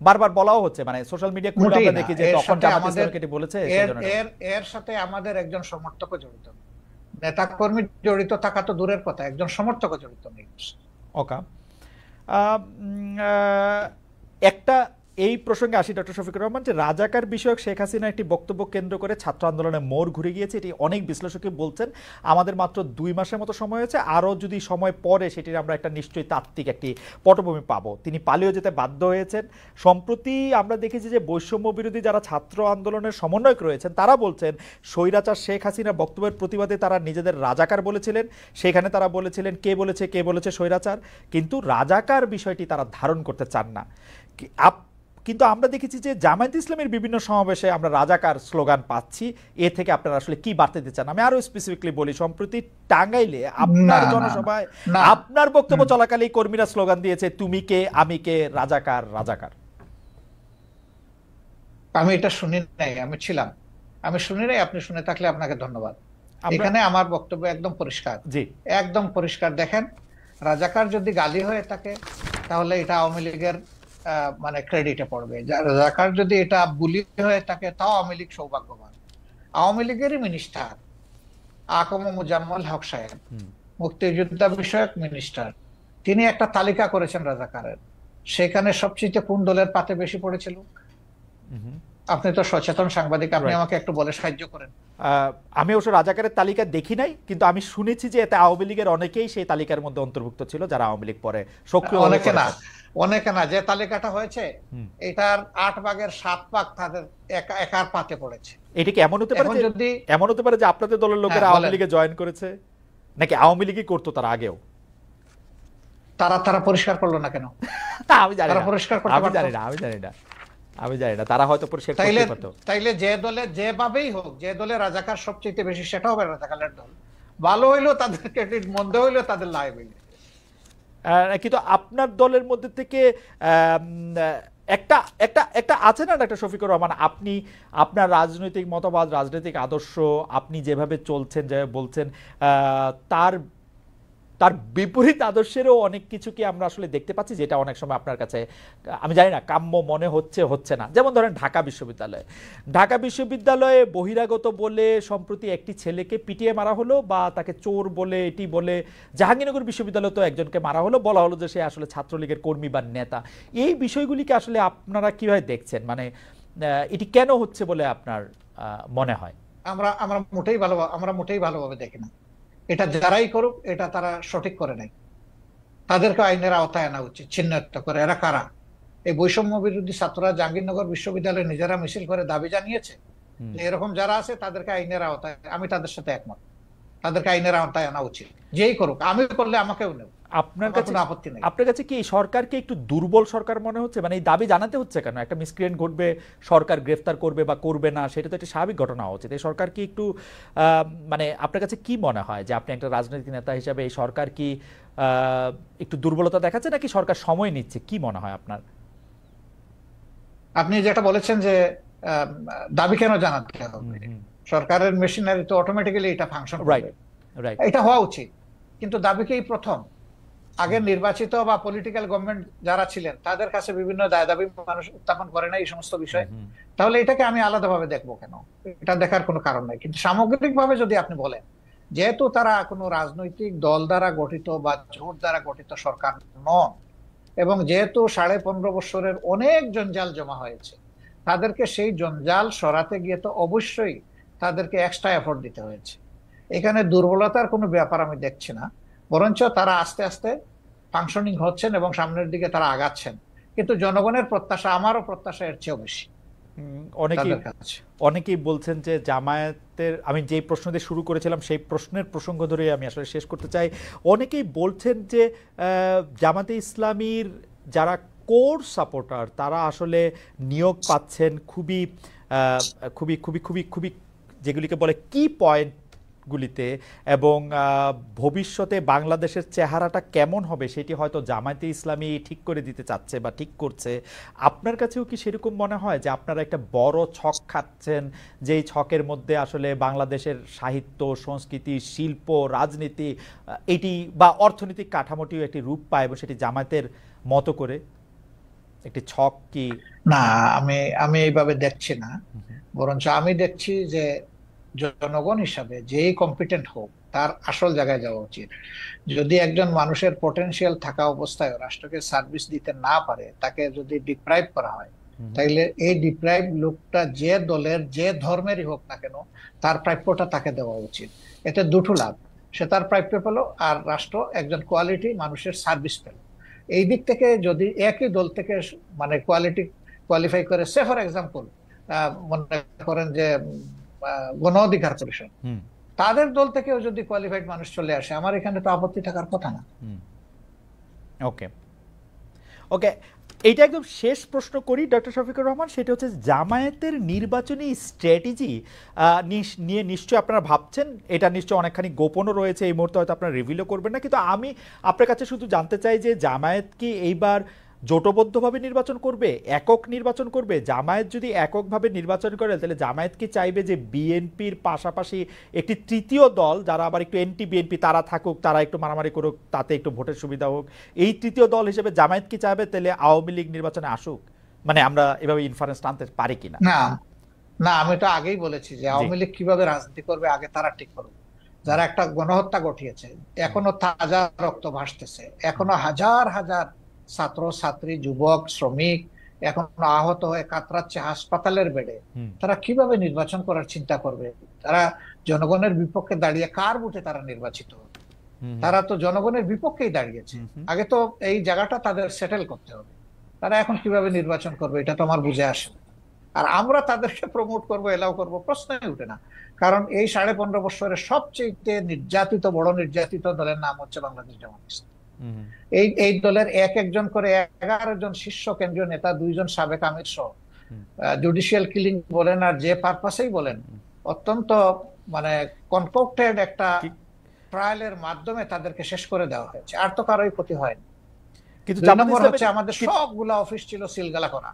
বারবার বলাও হচ্ছে, মানে সোশ্যাল মিডিয়া খুলে আমরা দেখি যে তখন জামায়াতে ইসলামকে এটি বলেছে। এর সাথে আমাদের একজন সমর্থক জড়িত, নেতা কর্মী জড়িত থাকা তো দূরের কথা, একজন সমর্থক জড়িত নেই। ওকে, একটা এই প্রসঙ্গে আসি ডক্টর শফিকুর রহমান, যে রাজাকার বিষয়ক শেখ হাসিনা একটি বক্তব্য কেন্দ্র করে ছাত্র আন্দোলনে মোড় ঘুরে গিয়েছে, এটি অনেক বিশ্লেষকই বলছেন। আমাদের মাত্র 2 মাসের মতো সময় হয়েছে, আরও যদি সময় পরে সেটির আমরা একটা নিশ্চয়ই তাত্ত্বিক একটি পটভূমি পাবো। তিনি পালিয়ে যেতে বাধ্য হয়েছেন। সম্প্রতি আমরা দেখেছি যে বৈষম্য বিরোধী যারা ছাত্র আন্দোলনের সমন্বয়ক রয়েছেন তারা বলছেন স্বৈরাচার শেখ হাসিনার বক্তব্যের প্রতিবাদে তারা নিজেদের রাজাকার বলেছিলেন। সেখানে তারা বলেছিলেন কে বলেছে স্বৈরাচার, কিন্তু রাজাকার বিষয়টি তারা ধারণ করতে চান না। কিন্তু আমরা দেখেছি যে জামায়াত ইসলামের বিভিন্ন সমাবেশে আমরা রাজাকার স্লোগান পাচ্ছি। এ থেকে আপনারা আসলে কি বার্তা দিতে চান? আমি আরো স্পেসিফিকলি বলি, সম্প্রতি টাঙ্গাইলে আপনার জনসভায় আপনার বক্তব্য চলাকালীন কর্মীরা স্লোগান দিয়েছে তুমি কে আমি কে, রাজাকার রাজাকার। আমি এটা শুনি নাই, আমি ছিলাম, আমি শুনি নাই। আপনি শুনে থাকলে আপনাকে ধন্যবাদ। এখানে আমার বক্তব্য একদম পরিষ্কার, জি একদম পরিষ্কার। দেখেন, রাজাকার যদি গালি হয়ে থাকে তাহলে এটা আওয়ামী লীগের মানে ক্রেডিটে পড়বে। রাজাকার যদি এটা বুলি হয়ে থাকে তাও আওয়ামী লীগ সৌভাগ্যবান। আওয়ামী লীগেরই মিনিস্টার আকম মুজাম্মল হক সাহেব, মুক্তিযোদ্ধা বিষয়ক মিনিস্টার, তিনি একটা তালিকা করেছেন রাজাকারের। সেখানে সবচেয়ে কোন দলের পাতে বেশি পড়েছিল? আপনি তো সচেতন সাংবাদিক, আপনি আমাকে একটু বলে সাহায্য করেন। আমি অবশ্য রাজাকারের তালিকা দেখি নাই, কিন্তু আমি শুনেছি যে এতে আওয়ামী লীগের অনেকেই সেই তালিকার মধ্যে অন্তর্ভুক্ত ছিল, যারা আওয়ামী লীগ পরে সক্রিয়। অনেকে না, যে তালিকাটা হয়েছে এটার 8 ভাগের 7 ভাগ তাদের একার পাতে পড়েছে। এটা কি এমন হতে পারে যে আপনাদের দলের লোকেরা আওয়ামী লীগে জয়েন করেছে, নাকি আওয়ামী লীগই করতো তার আগেও? তারা পরিষ্কার করলো না কেন? আমি জানি না, তারা হয়তো পরিষ্কার করতে পারতো। তাইলে যে দলে যেভাবেই হোক, যে দলে রাজাকার সবচেয়ে বেশি সেটা হবে রাজাকারের দল। ভালো হইলো তাদের ক্রেডিট, মন্দ হইলো তাদের লাইবিলিটি। কিন্তু আপনার দলের মধ্যে থেকে একটা একটা একটা আছে না ডাক্তার শফিকুর রহমান, আপনি আপনার রাজনৈতিক মতবাদ, রাজনৈতিক আদর্শ, আপনি যেভাবে চলছেন, যেভাবে বলছেন, তার বিপরীত আদর্শেরও অনেক কিছু কি আমরা আসলে দেখতে পাচ্ছি, যেটা অনেক সময় আপনার কাছে আমি জানি না কাম্য মনে হচ্ছে না। যেমন ধরেন ঢাকা বিশ্ববিদ্যালয়ে বহিরাগত বলে সম্প্রতি একটি ছেলেকে পিটিয়ে মারা হলো, বা তাকে চোর বলে এটি বলে জাহাঙ্গীরনগর বিশ্ববিদ্যালয়ে তো একজনকে মারা হলো, বলা হলো যে সে আসলে ছাত্রলীগের কর্মী বা নেতা। এই বিষয়গুলিকে আসলে আপনারা কিভাবে দেখছেন? মানে এটি কেন হচ্ছে বলে আপনার মনে হয়? আমরা মোটেই ভালোভাবে দেখি না। এটা যারাই করুক, এটা তারা সঠিক করে নাই। তাদেরকে আইনের আওতায় আনা উচিত, চিহ্নিত করে এরা কারা। এই বৈষম্য বিরোধী ছাত্ররা জাহাঙ্গীরনগর বিশ্ববিদ্যালয়ে নিজেরা মিছিল করে দাবি জানিয়েছে যে এরকম যারা আছে তাদেরকে আইনের আওতায়, আমি তাদের সাথে একমত, তাদেরকে আইনের আওতায় আনা উচিত। যেই করুক, আমি করলে আমাকেও নেব, আপনার কাছে কি সরকারকে একটু দুর্বল সরকার মনে হচ্ছে? মানে এই দাবি জানাতে হচ্ছে কেন? একটা মিসক্রিয়েন্ট ঘটবে, সরকার গ্রেফতার করবে বা করবে না, সেটা তো একটা স্বাভাবিক ঘটনা হওয়া উচিত। এই সরকার কি একটু মানে আপনার কাছে কি মনে হয় যে আপনি একটা রাজনৈতিক নেতা হিসাবে এই সরকার কি একটু দুর্বলতা দেখাচ্ছে, নাকি সরকার সময় নিচ্ছে? কি মনে হয় আপনার? আপনি যেটা বলেছেন যে দাবি কেন জানাতে হবে, সরকারের মেশিনারি তো অটোমেটিক্যালি এটা ফাংশন করবে, এটা হওয়া উচিত। কিন্তু দাবিকেই প্রথম, আগের নির্বাচিত বা পলিটিক্যাল গভর্নমেন্ট যারা ছিলেন তাদের কাছে বিভিন্ন দাবি মানুষ উত্থাপন করে না এই সমস্ত বিষয়, তাহলে এটাকে আমি আলাদাভাবে দেখবো কেন? এটা দেখার কোনো কারণ নাই। কিন্তু সামগ্রিকভাবে যদি আপনি বলেন, যেহেতু তারা কোনো রাজনৈতিক দল দ্বারা গঠিত বা জোট দ্বারা গঠিত সরকার নন, এবং যেহেতু 15.5 বছরের অনেক জঞ্জাল জমা হয়েছে, তাদেরকে সেই জঞ্জাল সরাতে গিয়ে তো অবশ্যই তাদেরকে এক্সট্রা এফোর্ট দিতে হয়েছে। এখানে দুর্বলতার কোনো ব্যাপার আমি দেখছি না, বরঞ্চ তারা আস্তে আস্তে ফাংশনিং হচ্ছেন এবং সামনের দিকে তারা আগাচ্ছেন। কিন্তু জনগণের প্রত্যাশা, আমারও প্রত্যাশা এর চেয়েও বেশি। অনেকেই বলছেন যে জামায়াতের, আমি যে প্রশ্ন দিয়ে শুরু করেছিলাম সেই প্রশ্নের প্রসঙ্গ ধরে আমি আসলে শেষ করতে চাই। অনেকেই বলছেন যে জামাতে ইসলামীর যারা কোর সাপোর্টার তারা আসলে নিয়োগ পাচ্ছেন খুবই খুবই খুবই খুবই খুবই যেগুলিকে বলে কি পয়েন্টগুলিতে, এবং ভবিষ্যতে বাংলাদেশের চেহারাটা কেমন হবে সেটি হয়তো জামায়াতে ইসলামী ঠিক করে দিতে চাচ্ছে বা ঠিক করছে। আপনার কাছেও কি সেরকম মনে হয় যে আপনারা একটা বড় ছক খাচ্ছেন, যেই ছকের মধ্যে আসলে বাংলাদেশের সাহিত্য, সংস্কৃতি, শিল্প, রাজনীতি এটি বা অর্থনৈতিক কাঠামোটিও একটি রূপ পায়, এবং সেটি জামায়াতের মতো করে একটি ছক? কি না, আমি এইভাবে দেখছি না, বরঞ্চ আমি দেখছি যে জনগণ হিসাবে যেই কম্পিটেন্ট হোক তার আসল জায়গায় যাওয়া উচিত। যদি একজন মানুষের পটেনশিয়াল থাকা অবস্থায় রাষ্ট্রকে সার্ভিস দিতে না পারে, তাকে যদি ডিপ্রাইভ করা হয়, তাইলে এই ডিপ্রাইভ লোকটা যে দলের যে ধর্মেরই হোক না কেন, তার প্রাপ্যটা তাকে দেওয়া উচিত। এতে দুটো লাভ, সে তার প্রাপ্য পেল, আর রাষ্ট্র একজন কোয়ালিটি মানুষের সার্ভিস পেল। এই দিক থেকে যদি একই দল থেকে মানে কোয়ালিটি কোয়ালিফাই করে, সে ফর এক্সাম্পল মনে করেন যে গণ অধিকার পরিষদ, তাদের দল থেকেও যদি কোয়ালিফাইড মানুষ চলে আসে, আমার এখানে তো আপত্তি থাকার কথা না। ওকে ওকে, এইটা একদম শেষ প্রশ্ন করি ডক্টর শফিকুর রহমান, সেটা হচ্ছে জামায়াতের নির্বাচনী স্ট্র্যাটেজি নিয়ে নিশ্চয়ই আপনারা ভাবছেন, এটা নিশ্চয়ই অনেকখানি গোপনও রয়েছে, এই মুহূর্তে হয়তো আপনারা রিভিলও করবেন না, কিন্তু আমি আপনার কাছে শুধু জানতে চাই যে জামায়াত কি এইবার জোটবদ্ধভাবে নির্বাচন করবে, একক নির্বাচন করবে? জামায়াত যদি এককভাবে নির্বাচন করে তাহলে জামায়াত কি চাইবে যে বিএনপির পাশাপাশি একটি তৃতীয় দল যারা আবার একটু এন্টি বিএনপি তারা থাকুক, তারা একটু মারামারি করুক, তাতে একটু ভোটের সুবিধা হোক, এই তৃতীয় দল হিসেবে জামায়াত কি চাইবে তাহলে আওয়ামী লীগ নির্বাচনে আসুক? মানে আমরা এভাবে ইনফারেন্স টানতে পারি কিনা? না না, আমি তো আগেই বলেছি যে আওয়ামী লীগ কিভাবে রাজনীতি করবে আগে তারা ঠিক করবে। যারা একটা গণহত্যা ঘটিয়েছে, এখনো তাজা রক্ত ভাসতেছে, এখনো হাজার হাজার ছাত্র ছাত্রী যুবক শ্রমিক এখনো আহত হয়ে কাতরাচ্ছে হাসপাতালের বেডে, তারা কিভাবে নির্বাচন করার চিন্তা করবে? তারা জনগণের বিপক্ষে দাঁড়িয়ে কার ভোটে তারা নির্বাচিত হবে? তারা তো জনগণের বিপক্ষেই দাঁড়িয়েছে, আগে তো এই জায়গাটা তাদের সেটেল করতে হবে। তারা এখন কিভাবে নির্বাচন করবে এটা তো আমার বুঝে আসে না। আর আমরা তাদেরকে প্রমোট করবো, এলাও করবো, প্রশ্নই উঠে না। কারণ এই 15.5 বছরের সবচেয়ে নির্যাতিত বড় নির্যাতিত দলের নাম হচ্ছে বাংলাদেশ জামাত ইসলামী। এই দলের একজন করে 11 জন শীর্ষ কেন্দ্রীয় নেতা, 2 জন সাবেক আমির সহ, জুডিশিয়াল কিলিং বলেন আর যে পারপাসেই বলেন, অত্যন্ত মানে কনকক্টেড একটা ট্রায়ালের মাধ্যমে তাদেরকে শেষ করে দেওয়া হয়েছে, আর তো কারোই ক্ষতি হয়নি। কিন্তু 2 নম্বর হচ্ছে আমাদের সবগুলা অফিস ছিল সিলগালা করা।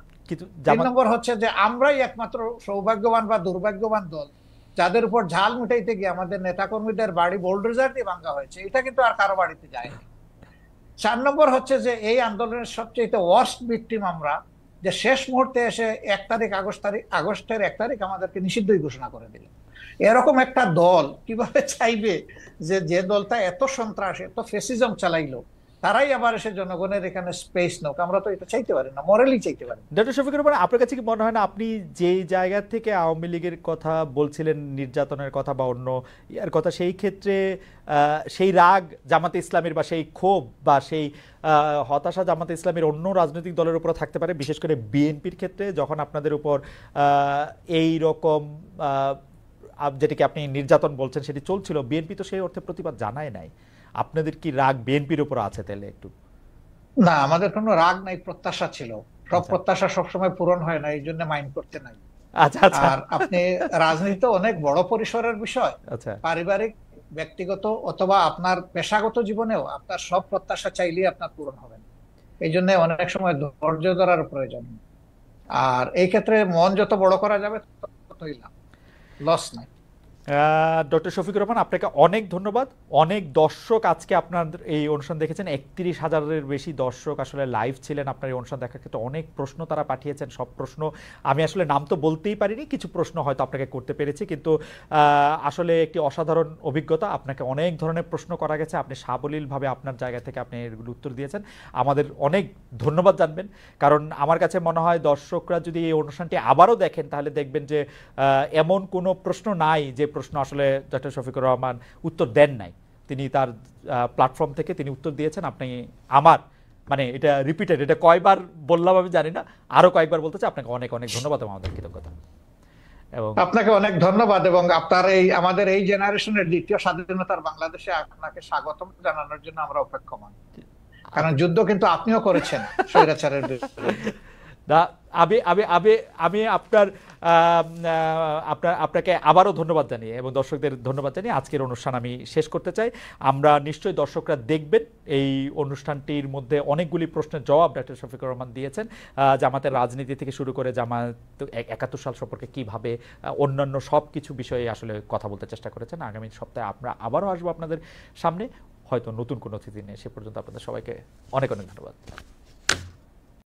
3 নম্বর হচ্ছে যে আমরাই একমাত্র সৌভাগ্যবান বা দুর্ভাগ্যবান দল যাদের উপর ঝাল মিটাইতে গিয়ে আমাদের নেতাকর্মীদের বাড়ি বোল্ডোজার দিয়ে ভাঙা হয়েছে, এটা কিন্তু আর কারো বাড়িতে যায়নি। 4 নম্বর হচ্ছে যে এই আন্দোলনের সবচেয়ে ওয়ার্স্ট ভিকটিম আমরা, যে শেষ মুহূর্তে এসে আগস্টের 1 তারিখ আমাদেরকে নিষিদ্ধই ঘোষণা করে দিল। এরকম একটা দল কিভাবে চাইবে যে দলটা এত সন্ত্রাস এত ফেসিজম চালাইলো, তারাই আবার এসে জনগণের এখানে স্পেস নোক? আমরা তো এটা চাইতে পারি না, মরালি চাইতে পারি। ডক্টর শফিকুর রহমান, আপনার কাছে কি মনে হয় না আপনি যে জায়গা থেকে আওয়ামী লীগের কথা বলছিলেন, নির্যাতনের কথা বা অন্য ইয়ার কথা, সেই ক্ষেত্রে সেই রাগ জামাতে ইসলামের বা সেই ক্ষোভ বা সেই হতাশা জামাতে ইসলামের অন্য রাজনৈতিক দলের উপর থাকতে পারে, বিশেষ করে বিএনপির ক্ষেত্রে যখন আপনাদের উপর এই রকম যেটাকে আপনি নির্যাতন বলছেন সেটি চলছিল, বিএনপি তো সেই অর্থে প্রতিবাদ জানায় নাই, আপনাদের কি রাগ বিএনপির উপর আছে তাহলে? একটু না, আমাদের কোনো রাগ নাই, প্রত্যাশা ছিল। সব প্রত্যাশা সবসময় পূরণ হয় না, এই জন্য মাইন্ড করতে নাই। আর আপনি রাজনীতি অনেক বড় পরিসরের বিষয়, পারিবারিক ব্যক্তিগত অথবা আপনার পেশাগত জীবনেও আপনার সব প্রত্যাশা চাইলেই আপনার পূরণ হবে না, এই জন্য অনেক সময় ধৈর্য ধরার প্রয়োজন। আর এই ক্ষেত্রে মন যত বড় করা যাবে ততই লাভ, লস নাই। ডক্টর শফিকুর রহমান, আপনাকে অনেক ধন্যবাদ। অনেক দর্শক আজকে আপনার এই অনুষ্ঠান দেখেছেন, 31,000-এর বেশি দর্শক আসলে লাইভ ছিলেন আপনার এই অনুষ্ঠান দেখার ক্ষেত্রে। অনেক প্রশ্ন তারা পাঠিয়েছেন, সব প্রশ্ন আমি আসলে নাম তো বলতেই পারিনি, কিছু প্রশ্ন হয়তো আপনাকে করতে পেরেছি, কিন্তু আসলে একটি অসাধারণ অভিজ্ঞতা। আপনাকে অনেক ধরনের প্রশ্ন করা গেছে, আপনি সাবলীলভাবে আপনার জায়গা থেকে আপনি এগুলো উত্তর দিয়েছেন, আমাদের অনেক ধন্যবাদ জানবেন। কারণ আমার কাছে মনে হয় দর্শকরা যদি এই অনুষ্ঠানটি আবারও দেখেন তাহলে দেখবেন যে এমন কোনো প্রশ্ন নাই যে প্রশ্ন আসলে ডক্টর শফিকুর রহমান উত্তর দেন নাই, তিনি তার প্ল্যাটফর্ম থেকে তিনি উত্তর দিয়েছেন। আপনি আমার মানে এটা রিপিটেড, এটা কয়বার বললাম আমি জানি না, আরো কয়েকবার বলতে চাই। আপনাকে অনেক অনেক ধন্যবাদ এবং আমাদের কৃতজ্ঞতা। এবং আপনাকে অনেক ধন্যবাদ, এবং আপনার এই আমাদের এই জেনারেশনের দ্বিতীয় স্বাধীনতার বাংলাদেশে আপনাকে স্বাগতম জানানোর জন্য আমরা অপেক্ষমান। কারণ যুদ্ধ কিন্তু আপনিও করেছেন স্বৈরাচারের বিরুদ্ধে। আমি আপনাকে আবারও ধন্যবাদ জানিয়ে এবং দর্শকদের ধন্যবাদ জানিয়ে আজকের অনুষ্ঠান আমি শেষ করতে চাই। আমরা নিশ্চয়ই দর্শকরা দেখবেন, এই অনুষ্ঠানটির মধ্যে অনেকগুলি প্রশ্নের জবাব ডক্টর শফিকুর রহমান দিয়েছেন, জামাতের রাজনীতি থেকে শুরু করে জামাত 71 সাল সম্পর্কে কিভাবে অন্যান্য সব কিছু বিষয়ে আসলে কথা বলতে চেষ্টা করেছেন। আগামী সপ্তাহে আমরা আবারও আসবো আপনাদের সামনে, হয়তো নতুন কোনো অতিথি নিয়ে। সে পর্যন্ত আপনাদের সবাইকে অনেক অনেক ধন্যবাদ।